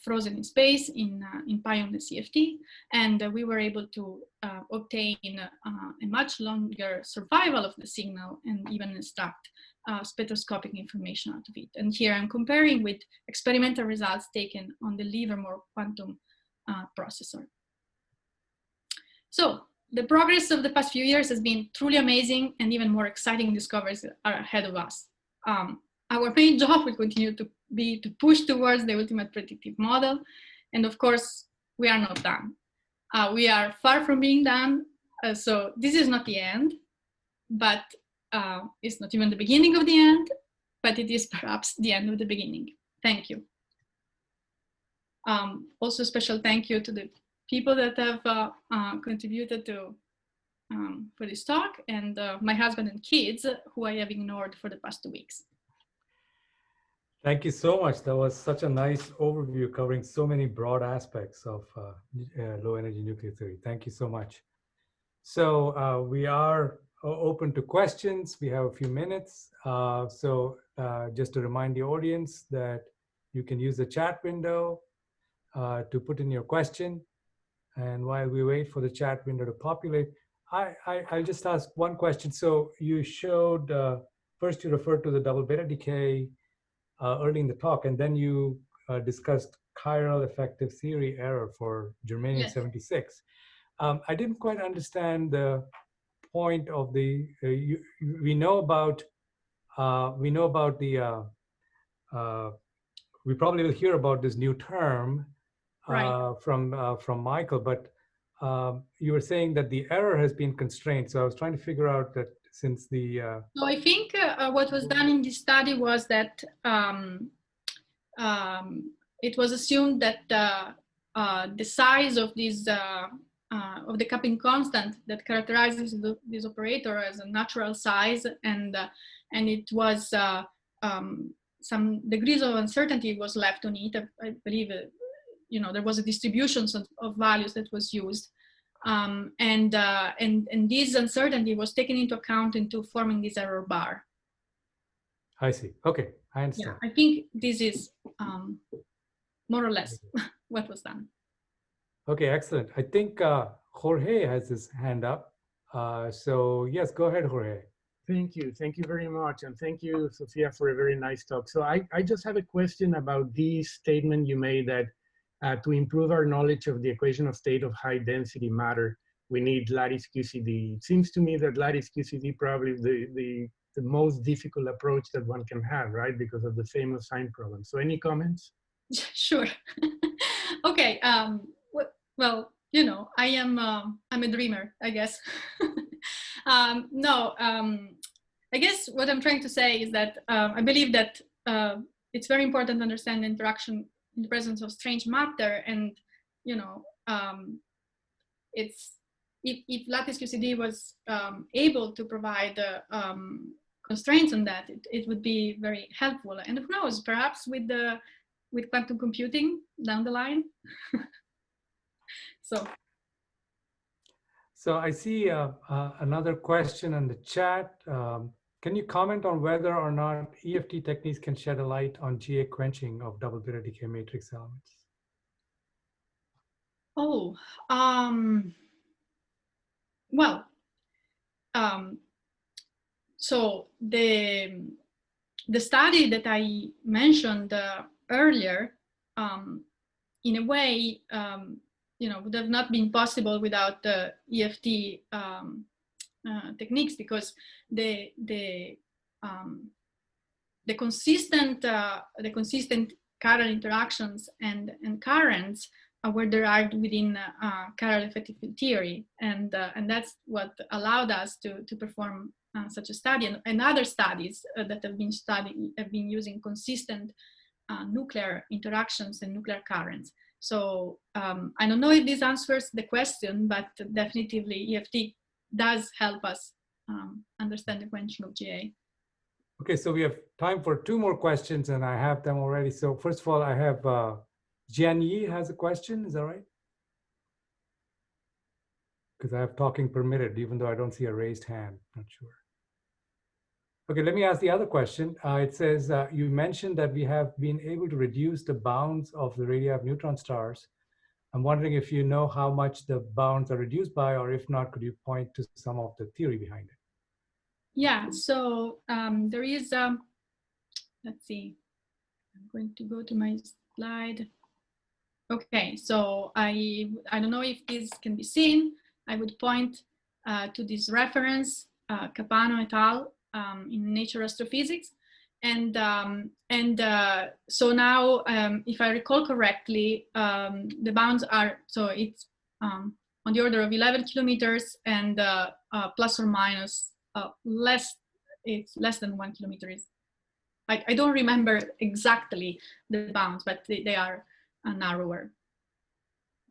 frozen in space in pionless CFT, and we were able to obtain a much longer survival of the signal and even extract spectroscopic information out of it. And here I'm comparing with experimental results taken on the Livermore quantum processor. So the progress of the past few years has been truly amazing, and even more exciting discoveries are ahead of us. Our main job will continue to be to push towards the ultimate predictive model. And of course, we are not done. We are far from being done. So this is not the end, but it's not even the beginning of the end, but it is perhaps the end of the beginning. Thank you. Also, special thank you to the people that have contributed to for this talk, and my husband and kids who I have ignored for the past 2 weeks. Thank you so much. That was such a nice overview covering so many broad aspects of low energy nuclear theory. Thank you so much. So we are open to questions. We have a few minutes. Just to remind the audience that you can use the chat window to put in your question. And while we wait for the chat window to populate, I'll just ask one question. So you showed, first you referred to the double beta decay early in the talk, and then you discussed chiral effective theory error for germanium 76. I didn't quite understand the point of the, we know about the, we probably will hear about this new term from Michael, but you were saying that the error has been constrained. So I was trying to figure out that since the... So I think what was done in this study was that it was assumed that the size of this of the coupling constant that characterizes this operator as a natural size, and it was some degrees of uncertainty was left on it. I believe there was a distribution of values that was used, and this uncertainty was taken into account into forming this error bar. I see. Okay, I understand. Yeah, I think this is more or less what was done. Okay, excellent. I think Jorge has his hand up. So yes, go ahead, Jorge. Thank you. Thank you very much. And thank you, Sofia, for a very nice talk. So I just have a question about this statement you made that to improve our knowledge of the equation of state of high density matter, we need lattice QCD. It seems to me that lattice QCD probably the most difficult approach that one can have, right? Because of the famous sign problem. So any comments? Sure. Okay. Well, I'm a dreamer, I guess. I guess what I'm trying to say is that I believe that it's very important to understand the interaction in the presence of strange matter, and it's if lattice QCD was able to provide constraints on that, it would be very helpful. And who knows, perhaps with quantum computing down the line. So I see another question in the chat. Can you comment on whether or not EFT techniques can shed a light on GA quenching of double beta decay matrix elements? Oh, so the study that I mentioned earlier, in a way, would have not been possible without the EFT techniques, because the consistent chiral interactions and currents were derived within chiral effective field theory, and that's what allowed us to perform such a study. And other studies that have been using consistent nuclear interactions and nuclear currents. So I don't know if this answers the question, but definitively EFT does help us understand the quenching of GA. Okay, so we have time for 2 more questions, and I have them already. So first of all, I have Jian Yi has a question. Is that right? Because I have talking permitted, even though I don't see a raised hand. Not sure. Okay, let me ask the other question. It says, you mentioned that we have been able to reduce the bounds of the radii of neutron stars. I'm wondering if you know how much the bounds are reduced by, or if not, could you point to some of the theory behind it? Yeah, so there is, let's see, I'm going to go to my slide. Okay, so I don't know if this can be seen. I would point to this reference, Capano et al. In Nature Astrophysics. And so now, if I recall correctly, the bounds are, so it's on the order of 11 kilometers and plus or minus it's less than 1 kilometer. I don't remember exactly the bounds, but they are narrower.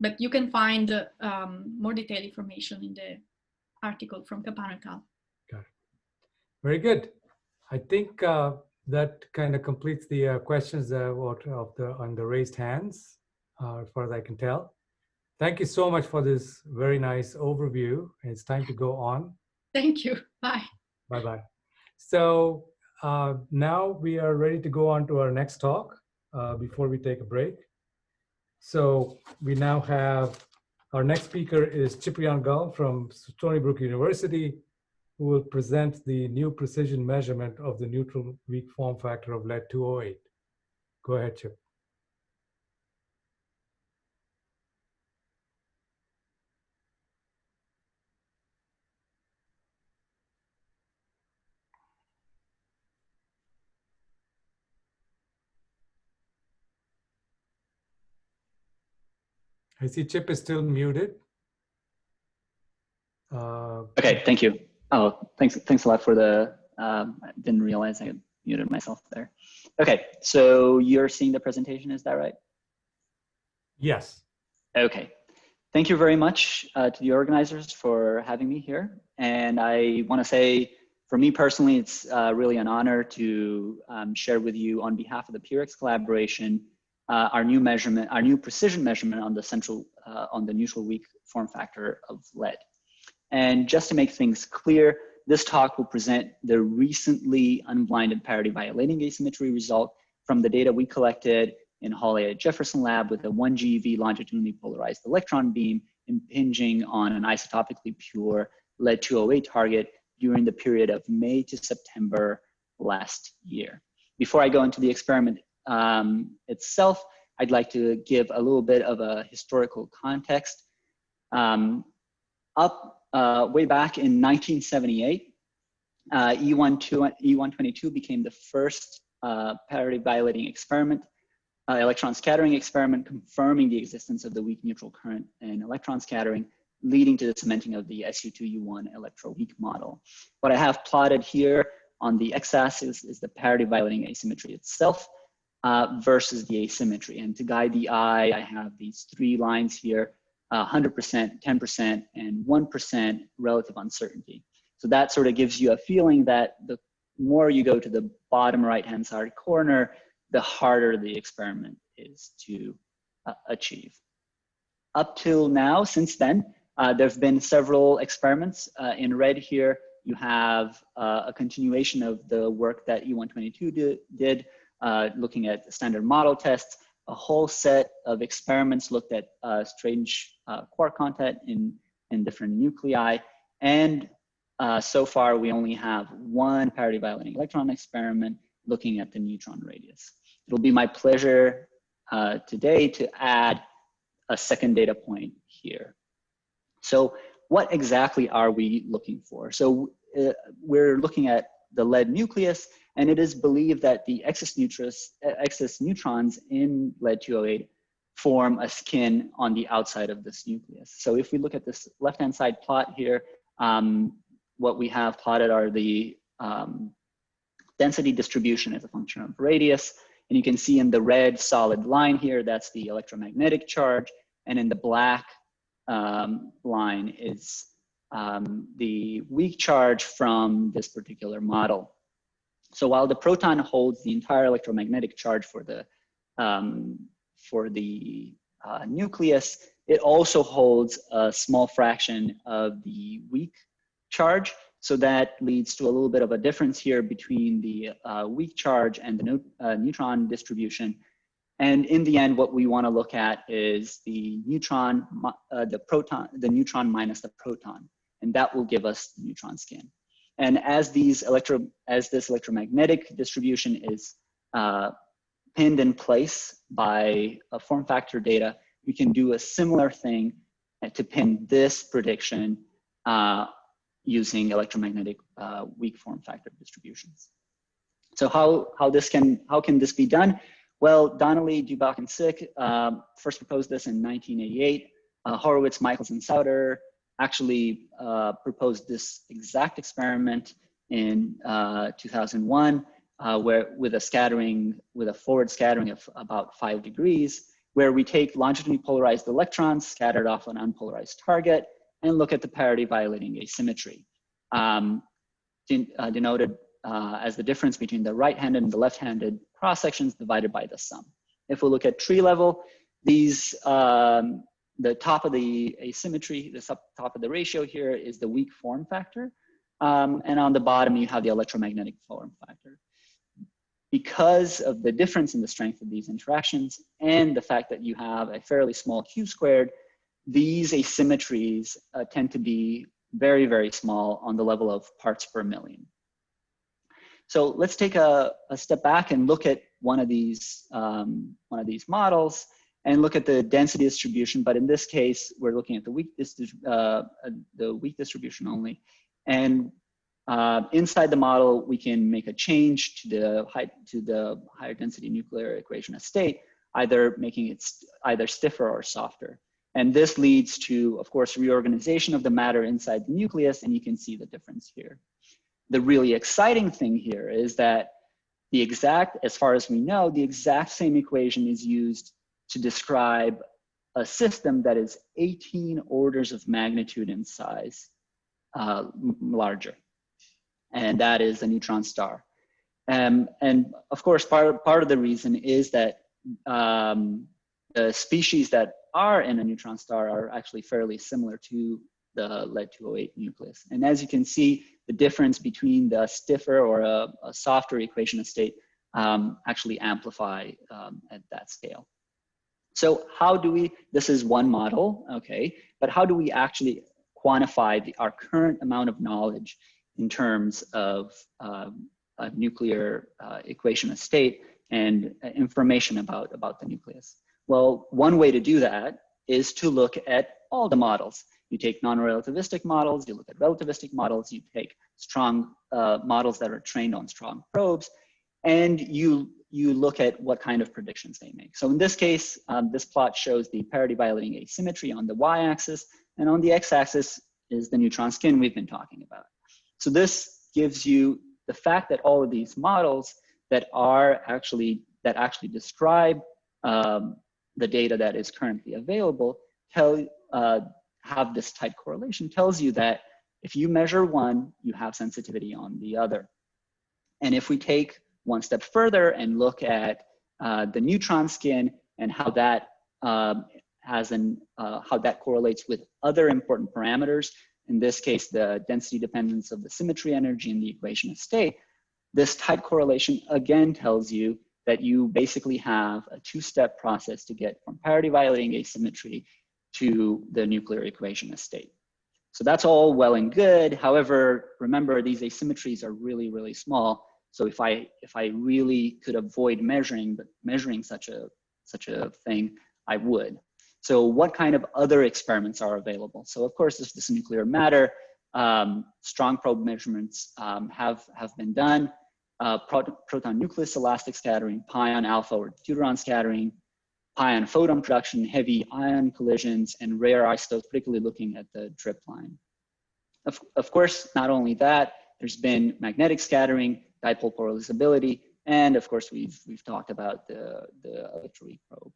But you can find more detailed information in the article from Capano et al. Got it. Very good. I think that kind of completes the questions on the raised hands, as far as I can tell. Thank you so much for this very nice overview. It's time to go on. Thank you. Bye. Bye-bye. So now we are ready to go on to our next talk before we take a break. So we now have, our next speaker is Ciprian from Stony Brook University, who will present the new precision measurement of the neutral weak form factor of lead-208. Go ahead, Chip. I see Chip is still muted. Okay, thank you. Oh, thanks a lot for the, I didn't realize I muted myself there. Okay, so you're seeing the presentation, is that right? Yes. Okay, thank you very much to the organizers for having me here. And I want to say, for me personally, it's really an honor to share with you on behalf of the PRX collaboration, our new measurement, our new precision measurement on the neutral weak form factor of lead. And just to make things clear, this talk will present the recently unblinded parity violating asymmetry result from the data we collected in Hall A at Jefferson Lab with a 1 GeV longitudinally polarized electron beam impinging on an isotopically pure lead-208 target during the period of May to September last year. Before I go into the experiment itself, I'd like to give a little bit of a historical context. Way back in 1978, E122 became the first parity violating experiment, electron scattering experiment, confirming the existence of the weak neutral current and electron scattering, leading to the cementing of the SU2U1 electroweak model. What I have plotted here on the x-axis is the parity violating asymmetry itself versus the asymmetry. And to guide the eye, I have these 3 lines here, 100%, 10%, and 1% relative uncertainty. So that sort of gives you a feeling that the more you go to the bottom right-hand side corner, the harder the experiment is to achieve. Up till now, since then, there have been several experiments. In red here, you have a continuation of the work that E122 did, looking at standard model tests. A whole set of experiments looked at strange quark content in different nuclei. And so far, we only have 1 parity violating electron experiment looking at the neutron radius. It'll be my pleasure today to add a second data point here. So what exactly are we looking for? So we're looking at the lead nucleus, and it is believed that the excess neutrons in lead-208 form a skin on the outside of this nucleus. So if we look at this left-hand side plot here, what we have plotted are the density distribution as a function of radius And you can see in the red solid line here, that's the electromagnetic charge. And in the black line is the weak charge from this particular model. So while the proton holds the entire electromagnetic charge for the nucleus, it also holds a small fraction of the weak charge. So that leads to a little bit of a difference here between the weak charge and the neutron distribution. And in the end, what we want to look at is the neutron, the neutron minus the proton, and that will give us the neutron skin. And as this electromagnetic distribution is pinned in place by a form factor data, we can do a similar thing to pin this prediction using electromagnetic weak form factor distributions. So how can this be done? Well, Donnelly, Dubach, and Sick first proposed this in 1988. Horowitz, Michaels, and Sauter actually proposed this exact experiment in 2001, where with a forward scattering of about 5 degrees, where we take longitudinally polarized electrons scattered off an unpolarized target and look at the parity violating asymmetry, denoted as the difference between the right-handed and the left-handed cross-sections divided by the sum. If we look at tree level, these, the top of the asymmetry, the top of the ratio here is the weak form factor. And on the bottom, you have the electromagnetic form factor. Because of the difference in the strength of these interactions and the fact that you have a fairly small q squared, these asymmetries tend to be very, very small on the level of parts per million. So let's take a step back and look at one of these models and look at the density distribution. But in this case, we're looking at the weak distribution only. And inside the model, we can make a change to the higher density nuclear equation of state, either making it either stiffer or softer. And this leads to, of course, reorganization of the matter inside the nucleus, and you can see the difference here. The really exciting thing here is that the exact, as far as we know, the exact same equation is used to describe a system that is 18 orders of magnitude in size larger. And that is a neutron star. And of course, part of the reason is that the species that are in a neutron star are actually fairly similar to the lead-208 nucleus. And as you can see, the difference between the stiffer or a softer equation of state actually amplify at that scale. So how do we, this is one model, okay, but how do we actually quantify our current amount of knowledge in terms of a nuclear equation of state and information about the nucleus? Well, one way to do that is to look at all the models. You take non-relativistic models, you look at relativistic models, you take strong models that are trained on strong probes, and you look at what kind of predictions they make. So in this case, this plot shows the parity violating asymmetry on the y-axis, and on the x-axis is the neutron skin we've been talking about. So this gives you the fact that all of these models that actually describe the data that is currently available have this tight correlation, tells you that if you measure one, you have sensitivity on the other. And if we take one step further and look at the neutron skin and how that how that correlates with other important parameters, in this case, the density dependence of the symmetry energy in the equation of state, this tight correlation again tells you that you basically have a two-step process to get from parity violating asymmetry to the nuclear equation of state. So that's all well and good. However, remember, these asymmetries are really, really small. So if I really could avoid measuring such a thing, I would. So what kind of other experiments are available? So of course, this nuclear matter, strong probe measurements have been done. Proton nucleus elastic scattering, pion alpha or deuteron scattering, pion photon production, heavy ion collisions, and rare isotopes, particularly looking at the drip line. Of course, not only that, there's been magnetic scattering, dipole polarizability, And of course, we've talked about the electroweak probe.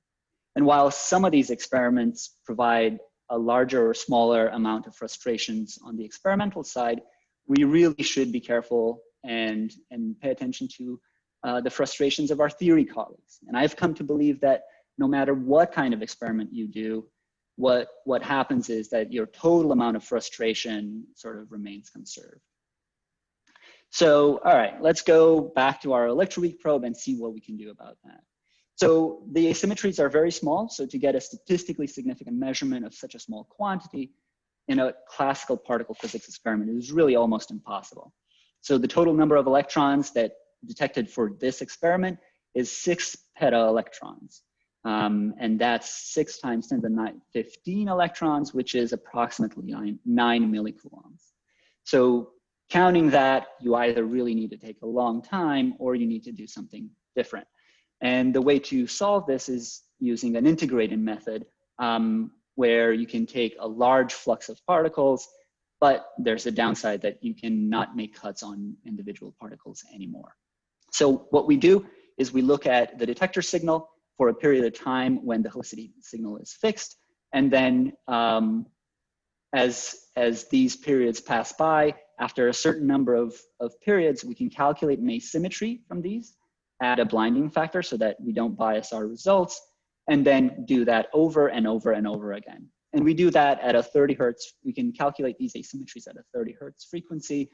And while some of these experiments provide a larger or smaller amount of frustrations on the experimental side, we really should be careful and pay attention to the frustrations of our theory colleagues. And I've come to believe that no matter what kind of experiment you do, what happens is that your total amount of frustration sort of remains conserved. So, all right, let's go back to our electroweak probe and see what we can do about that. So the asymmetries are very small. So to get a statistically significant measurement of such a small quantity in a classical particle physics experiment is really almost impossible. So the total number of electrons that detected for this experiment is 6 peta-electrons. And that's 6 times 10 to the 15 electrons, which is approximately 9 millicoulombs. So counting that, you either really need to take a long time or you need to do something different. And the way to solve this is using an integrated method where you can take a large flux of particles, but there's a downside that you cannot make cuts on individual particles anymore. So what we do is we look at the detector signal for a period of time when the helicity signal is fixed. And then as these periods pass by, after a certain number of periods, we can calculate an asymmetry from these, add a blinding factor so that we don't bias our results, and then do that over and over and over again. And we do that at a 30 hertz. We can calculate these asymmetries at a 30 hertz frequency.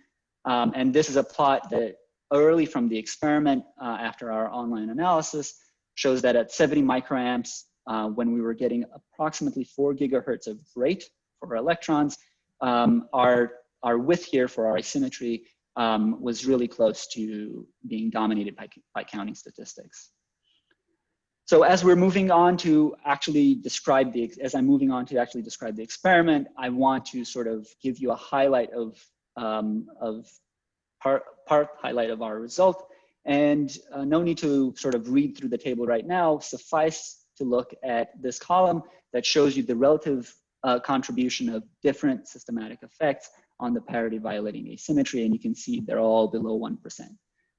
And this is a plot that early from the experiment after our online analysis shows that at 70 microamps, when we were getting approximately 4 gigahertz of rate for electrons, our width here for our asymmetry was really close to being dominated by counting statistics. So as we're moving on to actually describe as I'm moving on to actually describe the experiment, I want to sort of give you a highlight of part highlight of our result. And no need to sort of read through the table right now. Suffice to look at this column that shows you the relative contribution of different systematic effects on the parity violating asymmetry. And you can see they're all below 1%.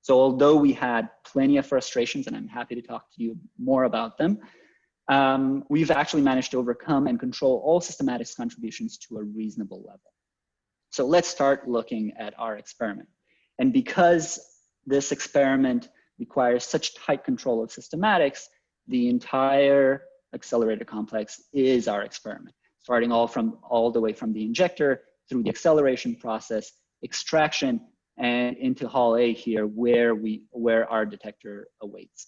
So although we had plenty of frustrations, and I'm happy to talk to you more about them, we've actually managed to overcome and control all systematics contributions to a reasonable level. So let's start looking at our experiment. And because this experiment requires such tight control of systematics, the entire accelerator complex is our experiment, starting all the way from the injector through the acceleration process, extraction, and into Hall A here, where our detector awaits.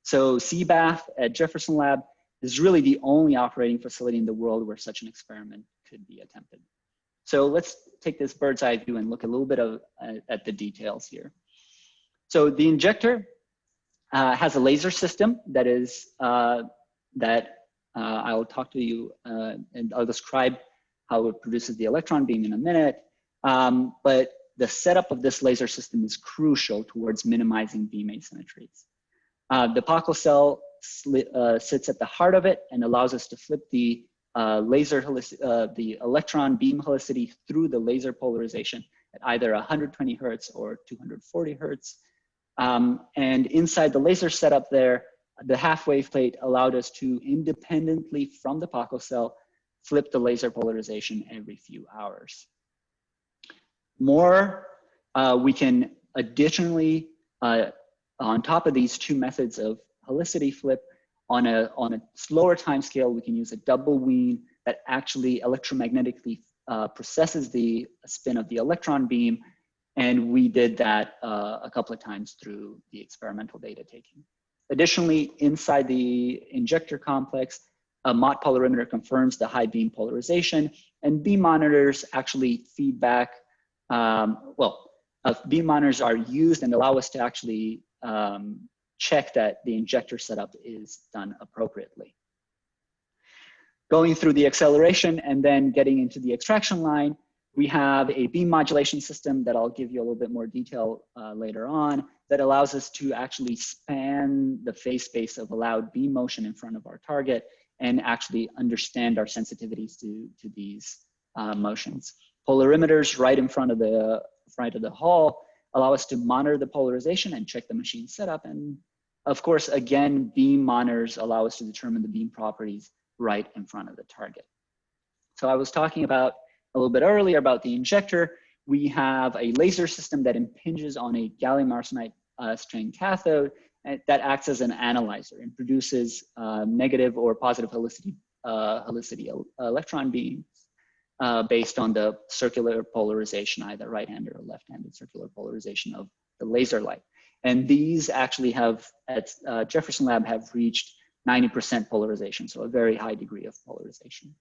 So CBAF at Jefferson Lab is really the only operating facility in the world where such an experiment could be attempted. So let's take this bird's eye view and look a little bit at the details here. So the injector has a laser system that is I'll talk to you and I'll describe how it produces the electron beam in a minute. But the setup of this laser system is crucial towards minimizing beam asymmetries. The Pockle cell sits at the heart of it and allows us to flip the the electron beam helicity through the laser polarization at either 120 hertz or 240 hertz. And inside the laser setup there, the half-wave plate allowed us to independently from the Pockle cell flip the laser polarization every few hours. We can additionally, on top of these two methods of helicity flip, on a slower time scale, we can use a double wean that actually electromagnetically processes the spin of the electron beam. And we did that a couple of times through the experimental data taking. Additionally, inside the injector complex, a Mott polarimeter confirms the high beam polarization, and beam monitors actually feed back. Beam monitors are used and allow us to actually check that the injector setup is done appropriately. Going through the acceleration and then getting into the extraction line, we have a beam modulation system that I'll give you a little bit more detail later on that allows us to actually span the phase space of allowed beam motion in front of our target and actually understand our sensitivities to these motions. Polarimeters right in front of the Hall allow us to monitor the polarization and check the machine setup. And of course, again, beam monitors allow us to determine the beam properties right in front of the target. So I was talking about a little bit earlier about the injector. We have a laser system that impinges on a gallium arsenide strain cathode that acts as an analyzer and produces negative or positive helicity electron beams based on the circular polarization, either right-handed or left-handed circular polarization of the laser light. And these actually have, at Jefferson Lab, have reached 90% polarization, so a very high degree of polarization.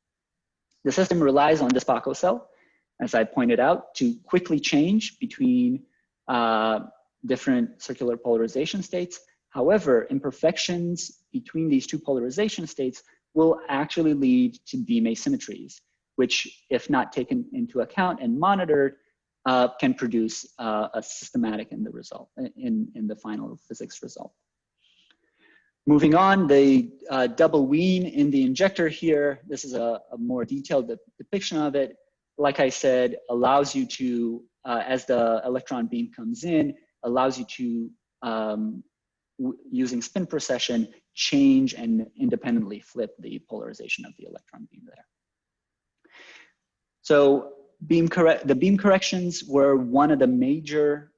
The system relies on this Paco cell, as I pointed out, to quickly change between different circular polarization states. However, imperfections between these two polarization states will actually lead to beam asymmetries, which, if not taken into account and monitored, can produce a systematic in the result, in the final physics result. Moving on, the double wean in the injector here, this is a more detailed depiction of it. Like I said, allows you to, as the electron beam comes in, allows you to, using spin precession, change and independently flip the polarization of the electron beam there. So the beam corrections were one of the major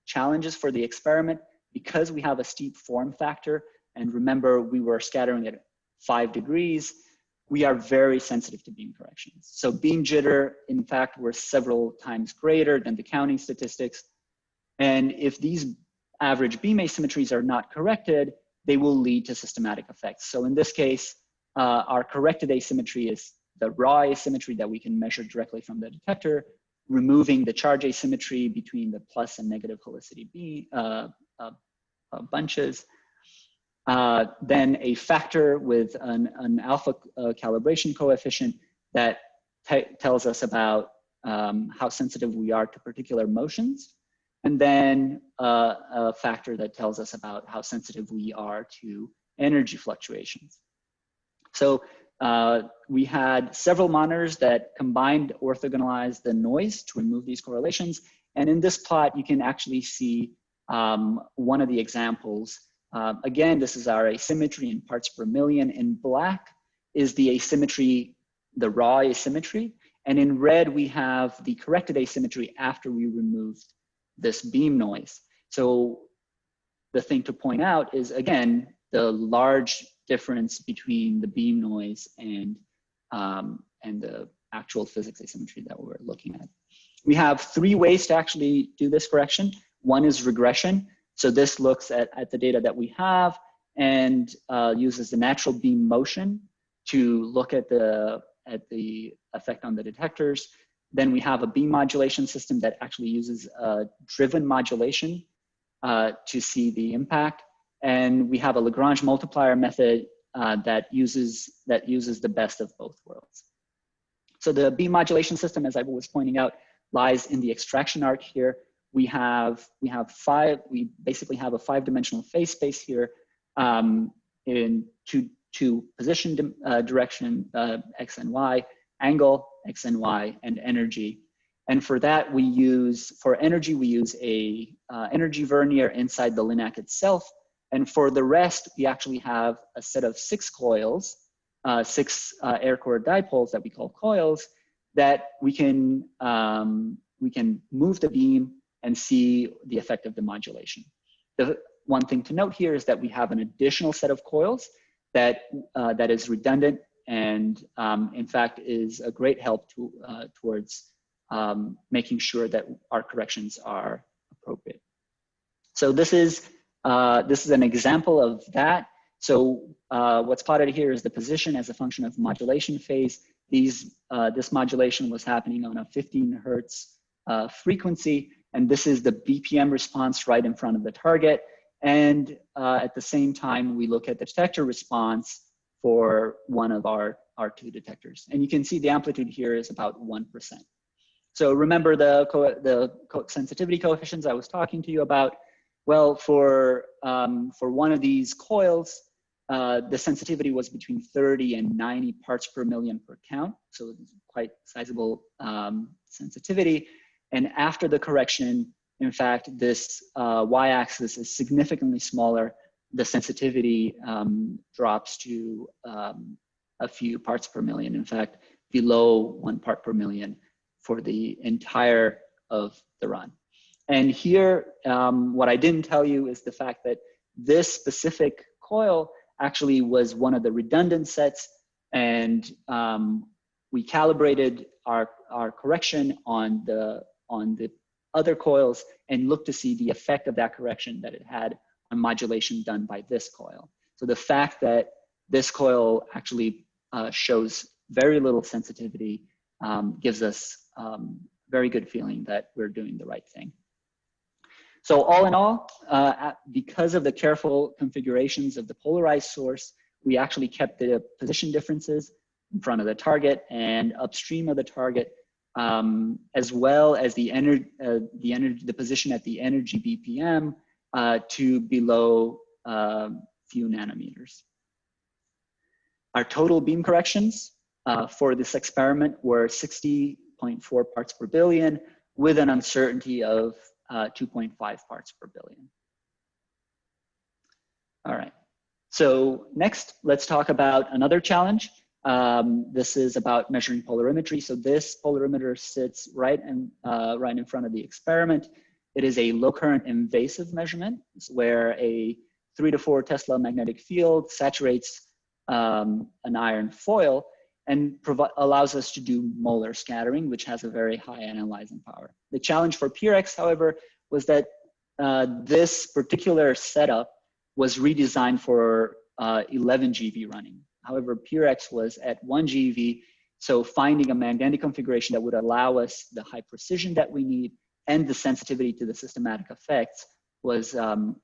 challenges for the experiment because we have a steep form factor. And remember, we were scattering at 5 degrees. We are very sensitive to beam corrections. So beam jitter, in fact, were several times greater than the counting statistics. And if these average beam asymmetries are not corrected, they will lead to systematic effects. So in this case, our corrected asymmetry is the raw asymmetry that we can measure directly from the detector, removing the charge asymmetry between the plus and negative helicity beam bunches. Then a factor with an alpha calibration coefficient that tells us about how sensitive we are to particular motions. And then a factor that tells us about how sensitive we are to energy fluctuations. So we had several monitors that combined orthogonalized the noise to remove these correlations. And in this plot, you can actually see one of the examples. Again, this is our asymmetry in parts per million. In black is the asymmetry, the raw asymmetry. And in red, we have the corrected asymmetry after we removed this beam noise. So the thing to point out is, again, the large difference between the beam noise and the actual physics asymmetry that we're looking at. We have 3 ways to actually do this correction. One is regression. So this looks at the data that we have and uses the natural beam motion to look at the effect on the detectors. Then we have a beam modulation system that actually uses driven modulation to see the impact. And we have a Lagrange multiplier method that uses the best of both worlds. So the beam modulation system, as I was pointing out, lies in the extraction arc here. We basically have a 5-dimensional phase space here in two position direction, X and Y, angle, X and Y, and energy. And for that, for energy, we use a energy vernier inside the LINAC itself. And for the rest, we actually have a set of 6 coils, 6 air core dipoles that we call coils, that we can move the beam and see the effect of the modulation. The one thing to note here is that we have an additional set of coils that is redundant and in fact is a great help towards making sure that our corrections are appropriate. So this is an example of that. So what's plotted here is the position as a function of modulation phase. This modulation was happening on a 15 hertz frequency, and this is the BPM response right in front of the target. And at the same time, we look at the detector response for one of our 2 detectors. And you can see the amplitude here is about 1%. So remember the sensitivity coefficients I was talking to you about. Well, for one of these coils, the sensitivity was between 30 and 90 parts per million per count. So it's quite sizable sensitivity. And after the correction, In fact, this y-axis is significantly smaller. The sensitivity drops to a few parts per million. In fact, below 1 part per million for the entire of the run. And here, what I didn't tell you is the fact that this specific coil actually was one of the redundant sets, and we calibrated our correction on the other coils and looked to see the effect of that correction that it had on modulation done by this coil. So the fact that this coil actually shows very little sensitivity gives us very good feeling that we're doing the right thing. So all in all, because of the careful configurations of the polarized source, we actually kept the position differences in front of the target and upstream of the target, as well as the position at the energy BPM to below a few nanometers. Our total beam corrections for this experiment were 60.4 parts per billion with an uncertainty of 2.5 parts per billion. All right, so next let's talk about another challenge. This is about measuring polarimetry. So this polarimeter sits right in front of the experiment. It is a low current invasive measurement where a 3 to 4 Tesla magnetic field saturates an iron foil and allows us to do molar scattering, which has a very high analyzing power. The challenge for PRX, however, was that this particular setup was redesigned for 11 GeV running. However, PRX was at 1 GeV, so finding a magnetic configuration that would allow us the high precision that we need and the sensitivity to the systematic effects was a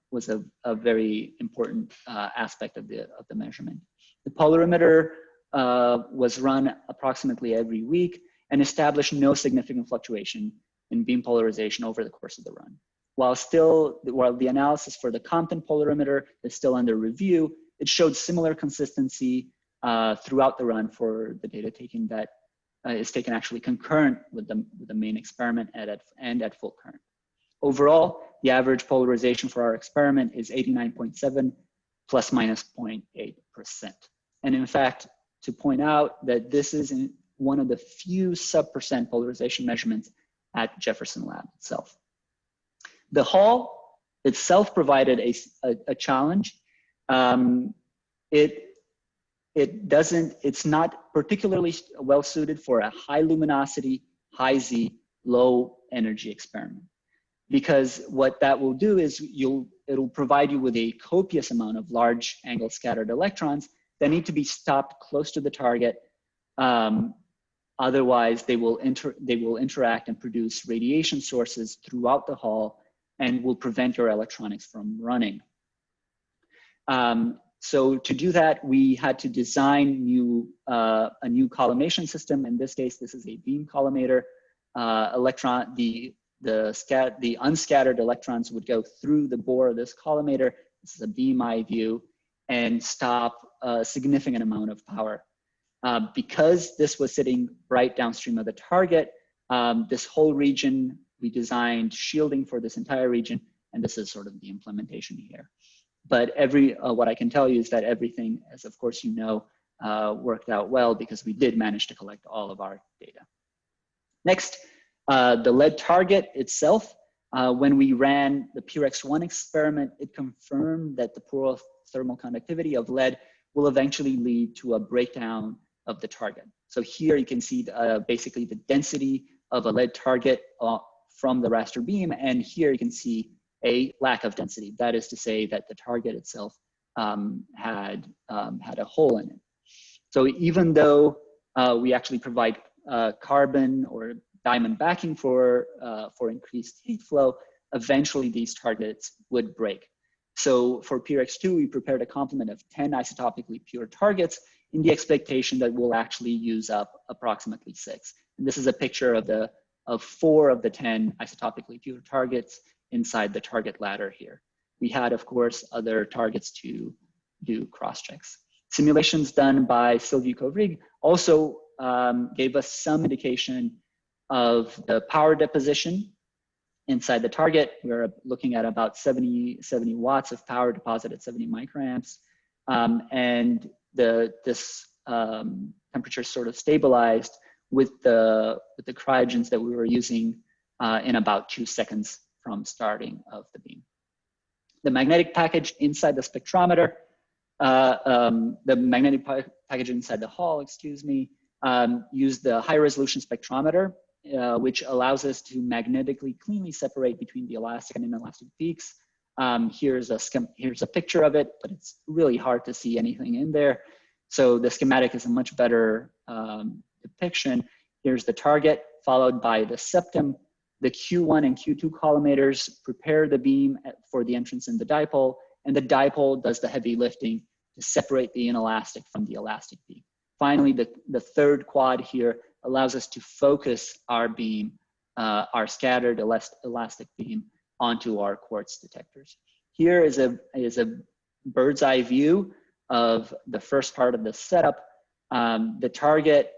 very important aspect of the measurement. The polarimeter was run approximately every week and established no significant fluctuation in beam polarization over the course of the run. While the analysis for the Compton polarimeter is still under review, it showed similar consistency throughout the run for the data taken that is taken actually concurrent with the main experiment and at full current. Overall, the average polarization for our experiment is 89.7 plus minus 0.8%. And in fact, to point out that this is one of the few sub% polarization measurements at Jefferson Lab itself. The Hall itself provided a challenge. It's not particularly well suited for a high luminosity, high Z, low energy experiment. Because what that will do is it'll provide you with a copious amount of large angle scattered electrons that need to be stopped close to the target. Otherwise, they will interact and produce radiation sources throughout the Hall and will prevent your electronics from running. So to do that, we had to design a new collimation system. In this case, this is a beam collimator. The unscattered electrons would go through the bore of this collimator. This is a beam eye view and stop a significant amount of power. Because this was sitting right downstream of the target, this whole region, we designed shielding for this entire region, and this is sort of the implementation here. But what I can tell you is that everything, as of course you know, worked out well because we did manage to collect all of our data. Next, the lead target itself, when we ran the PRX1 experiment, it confirmed that the poor thermal conductivity of lead will eventually lead to a breakdown of the target. So here you can see basically the density of a lead target from the raster beam, and here you can see a lack of density. That is to say that the target itself had a hole in it. So even though we actually provide carbon or diamond backing for increased heat flow, eventually these targets would break. So for PRX2, we prepared a complement of 10 isotopically pure targets in the expectation that we'll actually use up approximately 6. And this is a picture of 4 of the 10 isotopically pure targets inside the target ladder here. We had, of course, other targets to do cross-checks. Simulations done by Sylvie Kovrig also gave us some indication of the power deposition Inside the target, we're looking at about 70 watts of power deposit at 70 microamps. And this temperature sort of stabilized with the cryogens that we were using in about 2 seconds from starting of the beam. The magnetic package inside the spectrometer, the magnetic package inside the hull, excuse me, used the high resolution spectrometer, which allows us to magnetically cleanly separate between the elastic and inelastic peaks. Here's a picture of it, but it's really hard to see anything in there. So the schematic is a much better depiction. Here's the target, followed by the septum. The Q1 and Q2 collimators prepare the beam for the entrance in the dipole, and the dipole does the heavy lifting to separate the inelastic from the elastic peak. Finally, the third quad here allows us to focus our beam, our scattered elastic beam, onto our quartz detectors. Here is a bird's eye view of the first part of the setup. The target,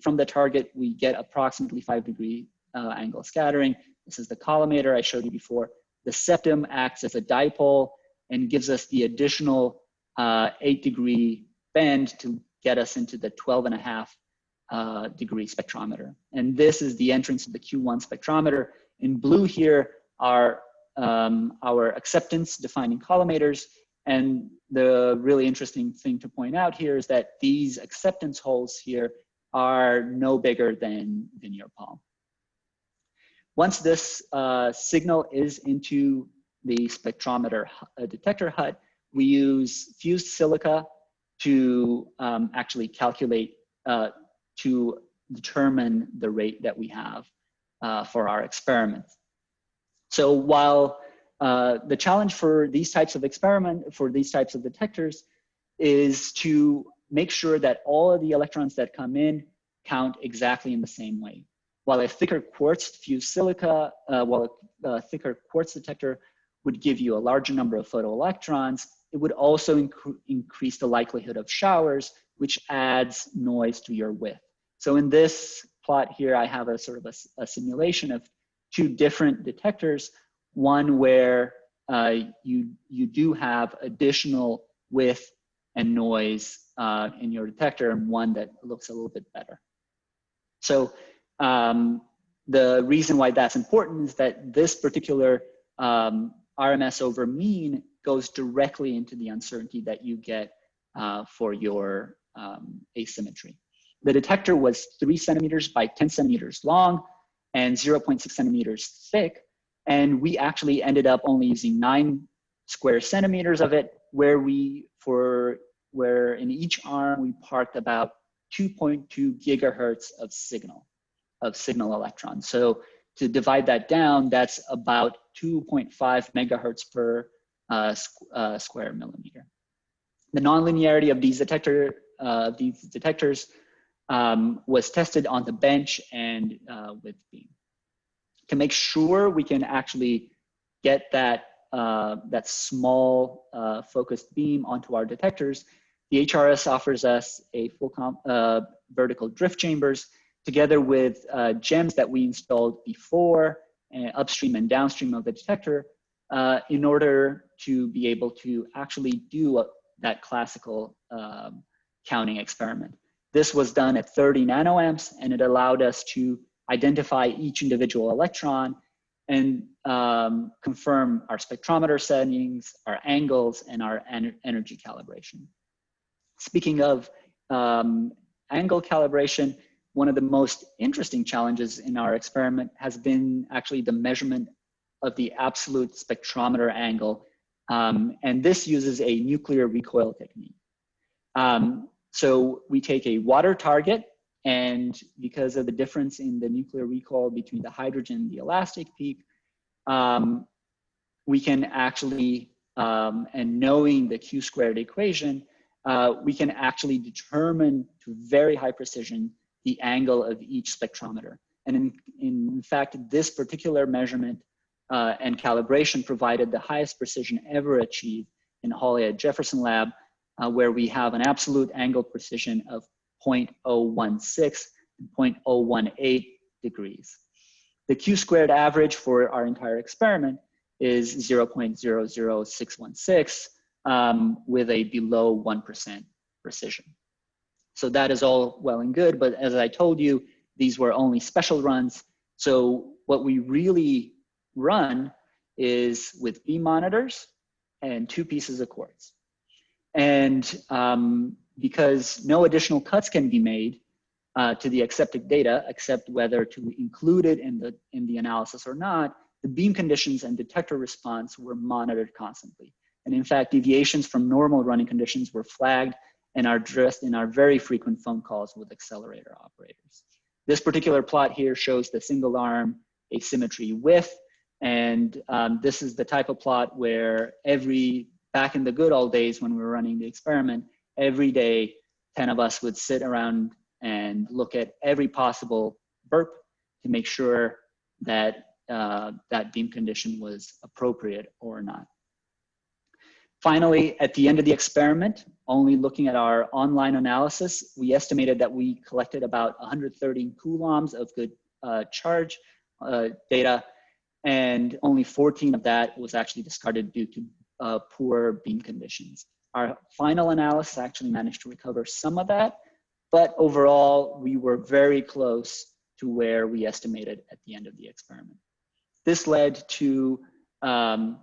from the target, we get approximately 5-degree angle scattering. This is the collimator I showed you before. The septum acts as a dipole and gives us the additional 8-degree bend to get us into the 12.5 degree spectrometer. And this is the entrance of the Q1 spectrometer. In blue here are our acceptance defining collimators. And the really interesting thing to point out here is that these acceptance holes here are no bigger than your palm. Once this signal is into the spectrometer detector hut, we use fused silica to actually calculate, to determine the rate that we have for our experiment. So while the challenge for these types of detectors is to make sure that all of the electrons that come in count exactly in the same way. While a thicker quartz fused silica, while a thicker quartz detector would give you a larger number of photoelectrons, it would also increase the likelihood of showers, which adds noise to your width. So in this plot here, I have a sort of a simulation of 2 different detectors, one where you do have additional width and noise in your detector, and one that looks a little bit better. So the reason why that's important is that this particular RMS over mean goes directly into the uncertainty that you get for your asymmetry. The detector was 3 centimeters by 10 centimeters long and 0.6 centimeters thick. And we actually ended up only using 9 square centimeters of it, where in each arm we parked about 2.2 gigahertz of signal electrons. So to divide that down, that's about 2.5 megahertz per square millimeter. The nonlinearity of these detectors was tested on the bench and with beam. To make sure we can actually get that small focused beam onto our detectors, the HRS offers us a full vertical drift chambers together with gems that we installed before upstream and downstream of the detector in order to be able to actually do that classical counting experiment. This was done at 30 nanoamps, and it allowed us to identify each individual electron and confirm our spectrometer settings, our angles, and our energy calibration. Speaking of angle calibration, one of the most interesting challenges in our experiment has been actually the measurement of the absolute spectrometer angle. And this uses a nuclear recoil technique. So we take a water target, and because of the difference in the nuclear recoil between the hydrogen and the elastic peak, we can actually, and knowing the Q-squared equation, we can actually determine to very high precision the angle of each spectrometer. And in fact, this particular measurement and calibration provided the highest precision ever achieved in Hawley at Jefferson Lab, where we have an absolute angle precision of 0.016 and 0.018 degrees. The Q-squared average for our entire experiment is 0.00616 with a below 1% precision. So that is all well and good, but as I told you, these were only special runs. So what we really run is with beam monitors and 2 pieces of quartz. And because no additional cuts can be made to the accepted data, except whether to include it in the analysis or not, the beam conditions and detector response were monitored constantly. And in fact, deviations from normal running conditions were flagged and are addressed in our very frequent phone calls with accelerator operators. This particular plot here shows the single arm asymmetry width. And this is the type of plot where back in the good old days when we were running the experiment, every day, 10 of us would sit around and look at every possible burp to make sure that that beam condition was appropriate or not. Finally, at the end of the experiment, only looking at our online analysis, we estimated that we collected about 130 coulombs of good charge data, and only 14 of that was actually discarded due to poor beam conditions. Our final analysis actually managed to recover some of that, but overall, we were very close to where we estimated at the end of the experiment. This led to our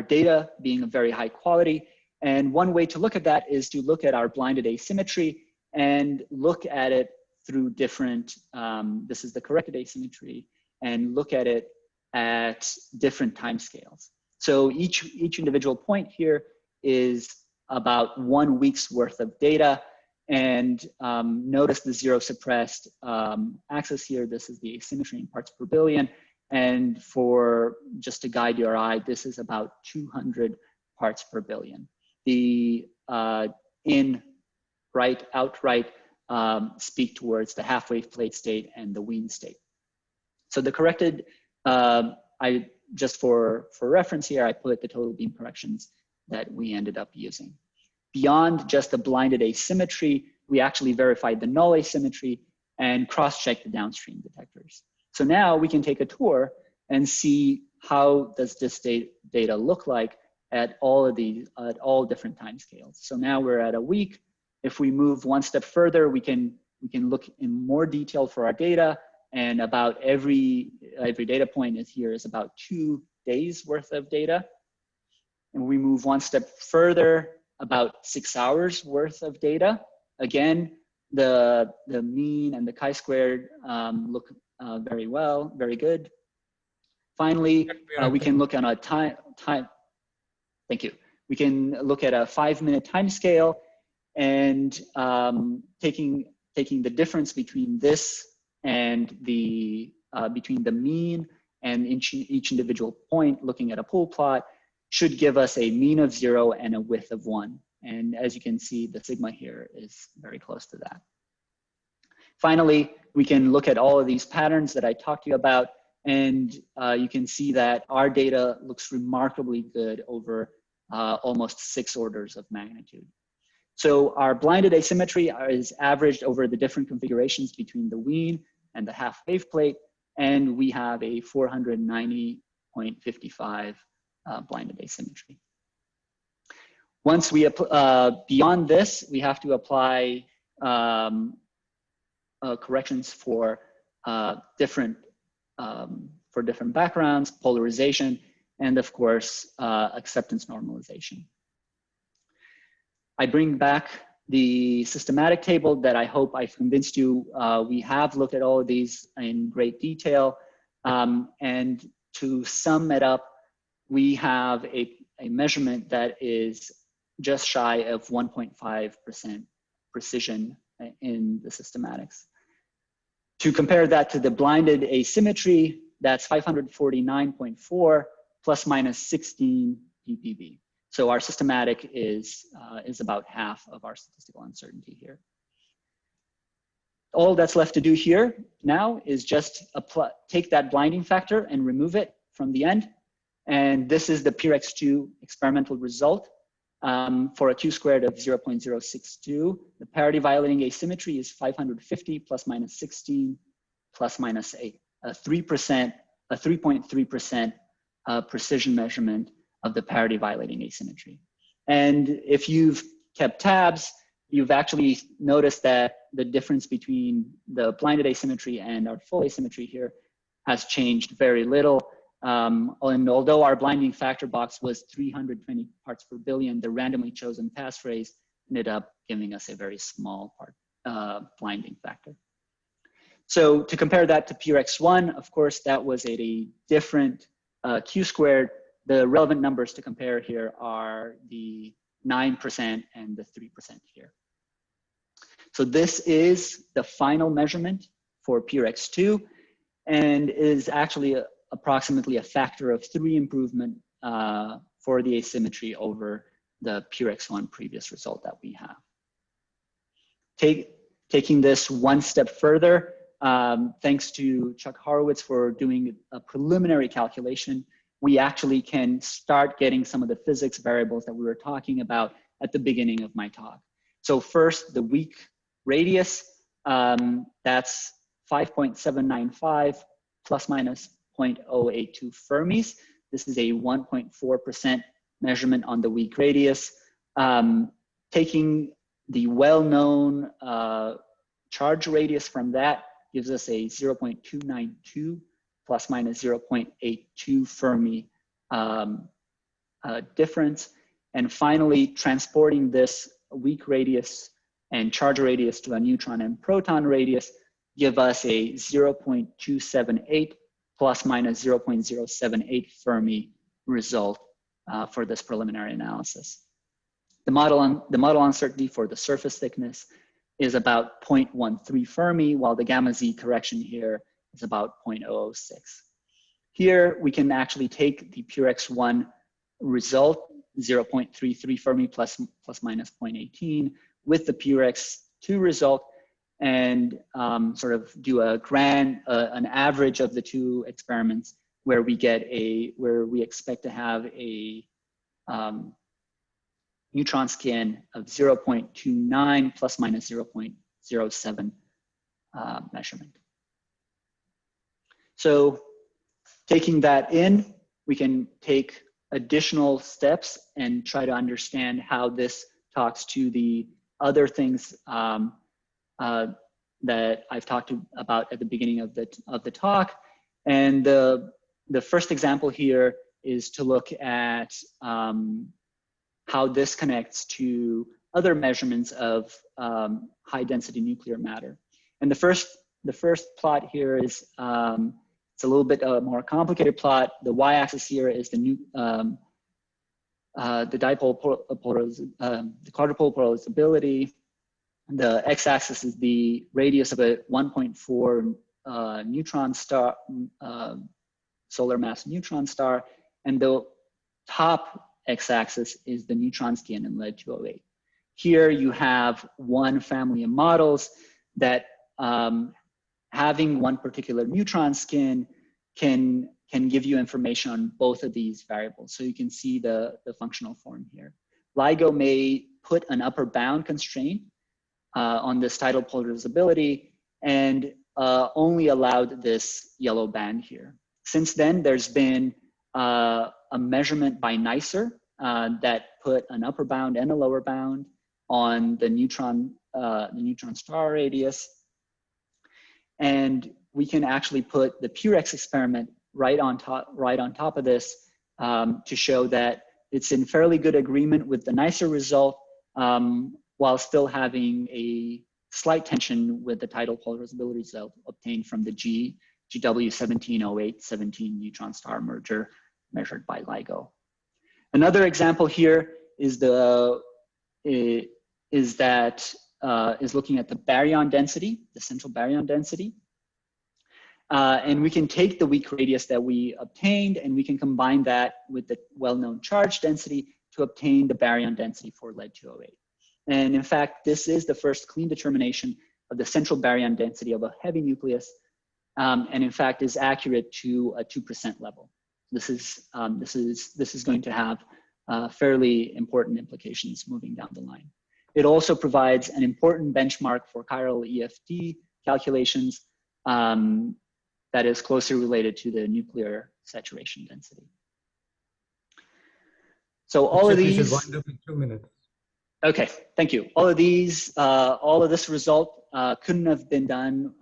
data being of very high quality. And one way to look at that is to look at our blinded asymmetry and look at it through different, this is the corrected asymmetry, and look at it at different timescales. So each individual point here is about 1 week's worth of data. And notice the zero suppressed axis here. This is the asymmetry in parts per billion. And for just to guide your eye, this is about 200 parts per billion. The in, right, out, right speak towards the half-wave plate state and the wean state. So the corrected, just for reference here, I put the total beam corrections that we ended up using. Beyond just the blinded asymmetry, we actually verified the null asymmetry and cross-checked the downstream detectors. So now we can take a tour and see how does this data look like at all of these, at all different time scales. So now we're at a week. If we move one step further, we can look in more detail for our data, and about every data point is about 2 days worth of data. And we move one step further, about 6 hours worth of data. Again, the mean and the chi-squared look very well, very good. Finally, we can look on a time. Thank you. We can look at a 5-minute time scale and taking the difference between this and between the mean and each individual point, looking at a pool plot, should give us a mean of 0 and a width of 1. And as you can see, the sigma here is very close to that. Finally, we can look at all of these patterns that I talked to you about, and you can see that our data looks remarkably good over almost 6 orders of magnitude. So our blinded asymmetry is averaged over the different configurations between the wean and the half wave plate, and we have a 490.55 blinded asymmetry. Once we, beyond this, we have to apply corrections for different backgrounds, polarization, and of course, acceptance normalization. I bring back the systematic table that I hope I've convinced you we have looked at all of these in great detail. And to sum it up, we have a measurement that is just shy of 1.5% precision in the systematics. To compare that to the blinded asymmetry, that's 549.4 plus minus 16 ppb. So our systematic is about half of our statistical uncertainty here. All that's left to do here now is just take that blinding factor and remove it from the end. And this is the PRX2 experimental result for a Q-squared of 0.062. The parity violating asymmetry is 550 plus minus 16 plus minus 8. a 3.3% precision measurement of the parity violating asymmetry. And if you've kept tabs, you've actually noticed that the difference between the blinded asymmetry and our full asymmetry here has changed very little. And although our blinding factor box was 320 parts per billion, the randomly chosen passphrase ended up giving us a very small blinding factor. So to compare that to PRX1, of course, that was at a different Q-squared. The relevant numbers to compare here are the 9% and the 3% here. So this is the final measurement for PRX2 and is actually approximately a factor of 3 improvement for the asymmetry over the PRX1 previous result that we have. Taking this one step further, thanks to Chuck Horowitz for doing a preliminary calculation, we actually can start getting some of the physics variables that we were talking about at the beginning of my talk. So first, the weak radius, that's 5.795 plus minus 0.082 Fermis. This is a 1.4% measurement on the weak radius. Taking the well-known charge radius from that gives us a 0.292 plus minus 0.82 Fermi difference. And finally, transporting this weak radius and charge radius to a neutron and proton radius give us a 0.278 plus minus 0.078 Fermi result for this preliminary analysis. The model uncertainty for the surface thickness is about 0.13 Fermi, while the gamma z correction here is about 0.006. Here we can actually take the PRX1 result, 0.33 Fermi plus minus 0.18, with the PRX2 result, and sort of do an average of the two experiments where we expect to have a neutron skin of 0.29 plus minus 0.07 measurement. So taking that in, we can take additional steps and try to understand how this talks to the other things that I've talked about at the beginning of the talk. And the first example here is to look at how this connects to other measurements of high density nuclear matter. And the first plot here is it's a little bit more complicated plot. The y-axis here is the quadrupole polarizability. The x-axis is the radius of a 1.4 neutron star, solar mass neutron star, and the top x-axis is the neutron skin in lead-208. Here you have one family of models that having one particular neutron skin can give you information on both of these variables. So you can see the functional form here. LIGO may put an upper bound constraint on this tidal polarizability and only allowed this yellow band here. Since then, there's been a measurement by NICER that put an upper bound and a lower bound on the neutron star radius. And we can actually put the PRX experiment right on top of this to show that it's in fairly good agreement with the NICER result, while still having a slight tension with the tidal polarizability result obtained from the GW1708-17 neutron star merger measured by LIGO. Another example here is looking at the baryon density, the central baryon density. And we can take the weak radius that we obtained and we can combine that with the well-known charge density to obtain the baryon density for lead-208. And in fact, this is the first clean determination of the central baryon density of a heavy nucleus, and in fact is accurate to a 2% level. This is going to have fairly important implications moving down the line. It also provides an important benchmark for chiral EFT calculations, that is closely related to the nuclear saturation density. So all of these. We should wind up in 2 minutes. Okay, thank you. All of these, all of this result couldn't have been done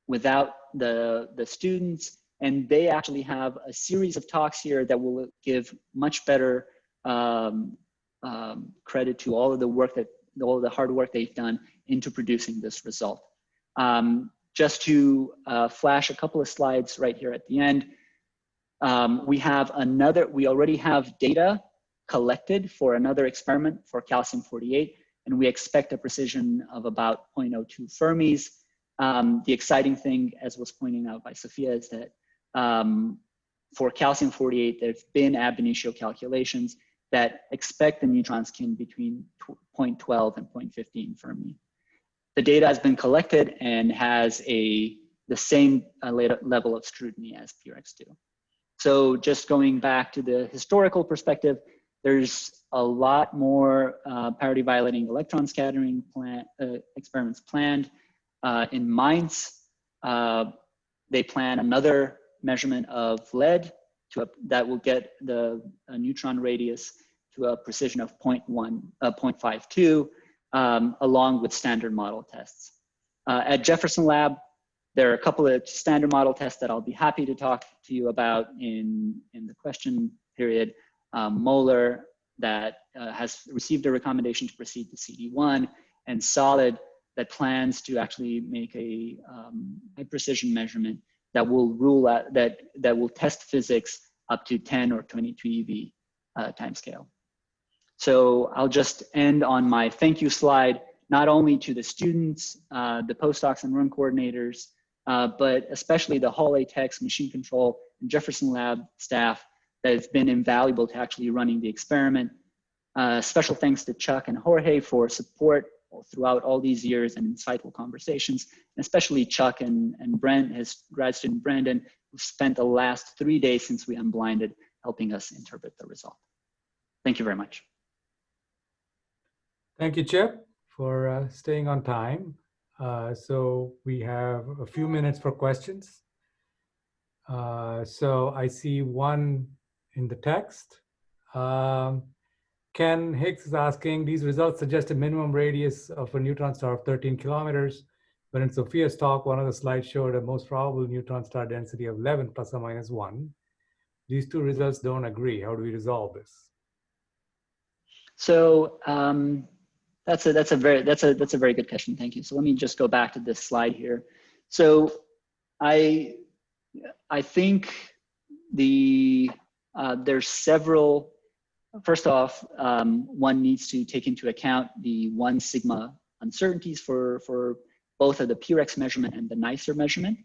without the students, and they actually have a series of talks here that will give much better credit to all of the work all of the hard work they've done into producing this result. Just to flash a couple of slides right here at the end, we already have data collected for another experiment for calcium-48, and we expect a precision of about 0.02 Fermis. The exciting thing, as was pointed out by Sofia, is that for calcium-48, there have been ab initio calculations that expect the neutron skin between 0.12 and 0.15 Fermi. The data has been collected and has the same level of scrutiny as PRX2. So just going back to the historical perspective, there's a lot more parity violating electron scattering experiments planned. In Mainz, they plan another measurement of lead that will get the neutron radius to a precision of 0.52, along with standard model tests. At Jefferson Lab, there are a couple of standard model tests that I'll be happy to talk to you about in the question period. Molar, that has received a recommendation to proceed to CD1, and Solid, that plans to actually make a high precision measurement that will rule out, that will test physics up to 10 or 22 eV timescale. So I'll just end on my thank you slide, not only to the students, the postdocs and run coordinators, but especially the Hall A techs, machine control, and Jefferson Lab staff that has been invaluable to actually running the experiment. Special thanks to Chuck and Jorge for support throughout all these years and insightful conversations, and especially Chuck and Brent, his grad student Brandon, who spent the last 3 days since we unblinded helping us interpret the result. Thank you very much. Thank you, Chip, for staying on time. So we have a few minutes for questions. So I see one in the text. Ken Hicks is asking, these results suggest a minimum radius of a neutron star of 13 kilometers, but in Sofia's talk, one of the slides showed a most probable neutron star density of 11 plus or minus 1. These two results don't agree. How do we resolve this? So that's a very good question. Thank you. So let me just go back to this slide here. So I think there's several. First off, one needs to take into account the 1 sigma uncertainties for both of the PRX measurement and the NICER measurement.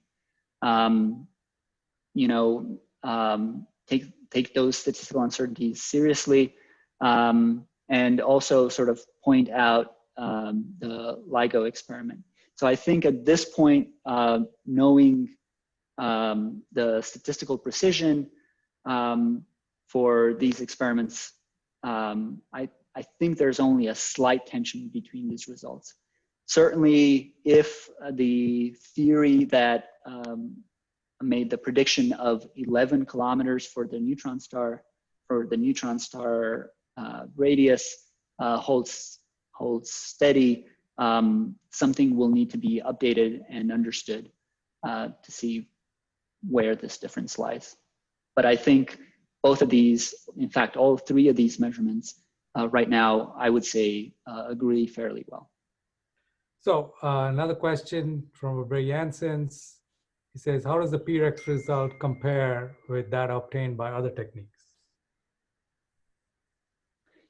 Take those statistical uncertainties seriously, and also sort of point out the LIGO experiment. So I think at this point, knowing the statistical precision for these experiments, I think there's only a slight tension between these results. Certainly, if the theory that made the prediction of 11 kilometers for the neutron star radius holds steady, something will need to be updated and understood to see where this difference lies. But I think both of these, in fact, all 3 of these measurements right now, I would say agree fairly well. So another question from Ray Janssens. He says, how does the PRX result compare with that obtained by other techniques?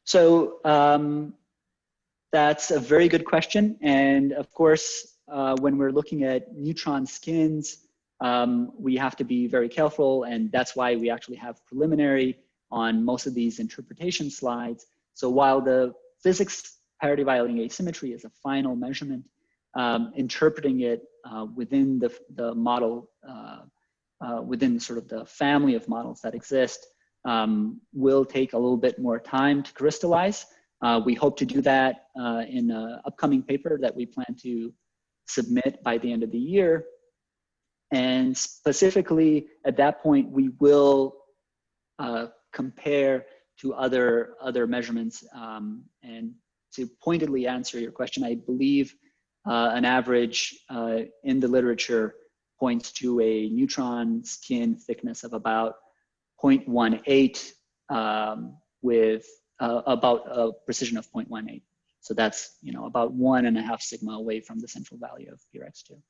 So that's a very good question. And of course, when we're looking at neutron skins, we have to be very careful, and that's why we actually have preliminary on most of these interpretation slides. So while the physics parity violating asymmetry is a final measurement, interpreting it within the model, within sort of the family of models that exist, will take a little bit more time to crystallize. We hope to do that in an upcoming paper that we plan to submit by the end of the year. And specifically at that point, we will compare to other measurements. And to pointedly answer your question, I believe an average in the literature points to a neutron skin thickness of about 0.18 with about a precision of 0.18. So that's, you know, about 1.5 sigma away from the central value of PRX2.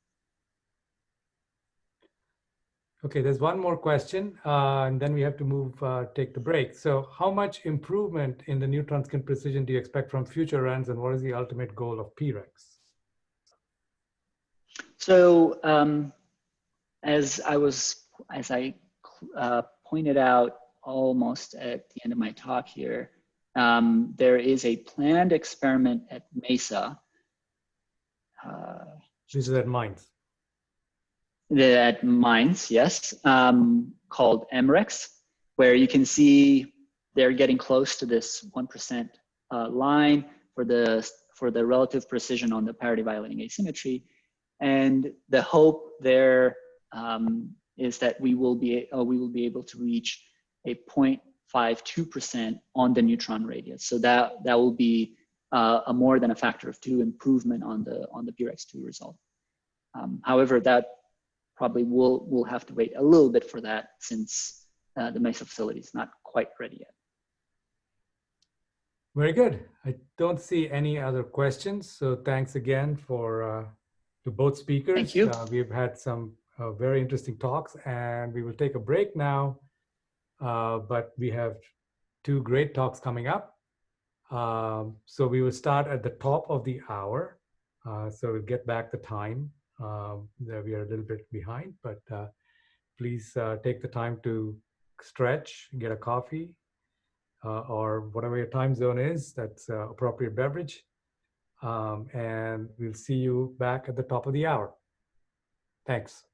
Okay, there's one more question, and then we have to move, take the break. So how much improvement in the neutron skin precision do you expect from future runs, and what is the ultimate goal of PREX? So as I pointed out almost at the end of my talk here, there is a planned experiment at Mesa. This is at Mainz. At Mainz, yes, called MREX, where you can see they're getting close to this 1% line for the relative precision on the parity violating asymmetry. And the hope there is that we will be able to reach a 0.52% on the neutron radius. So that will be a more than a factor of 2 improvement on the PRX2 result. However, that probably we'll have to wait a little bit for that, since the Mesa facility is not quite ready yet. Very good. I don't see any other questions. So thanks again to both speakers. Thank you. We've had some very interesting talks, and we will take a break now. But we have 2 great talks coming up. So we will start at the top of the hour. So we'll get back the time. We are a little bit behind, but please take the time to stretch, get a coffee, or whatever your time zone is, that's appropriate beverage. And we'll see you back at the top of the hour. Thanks.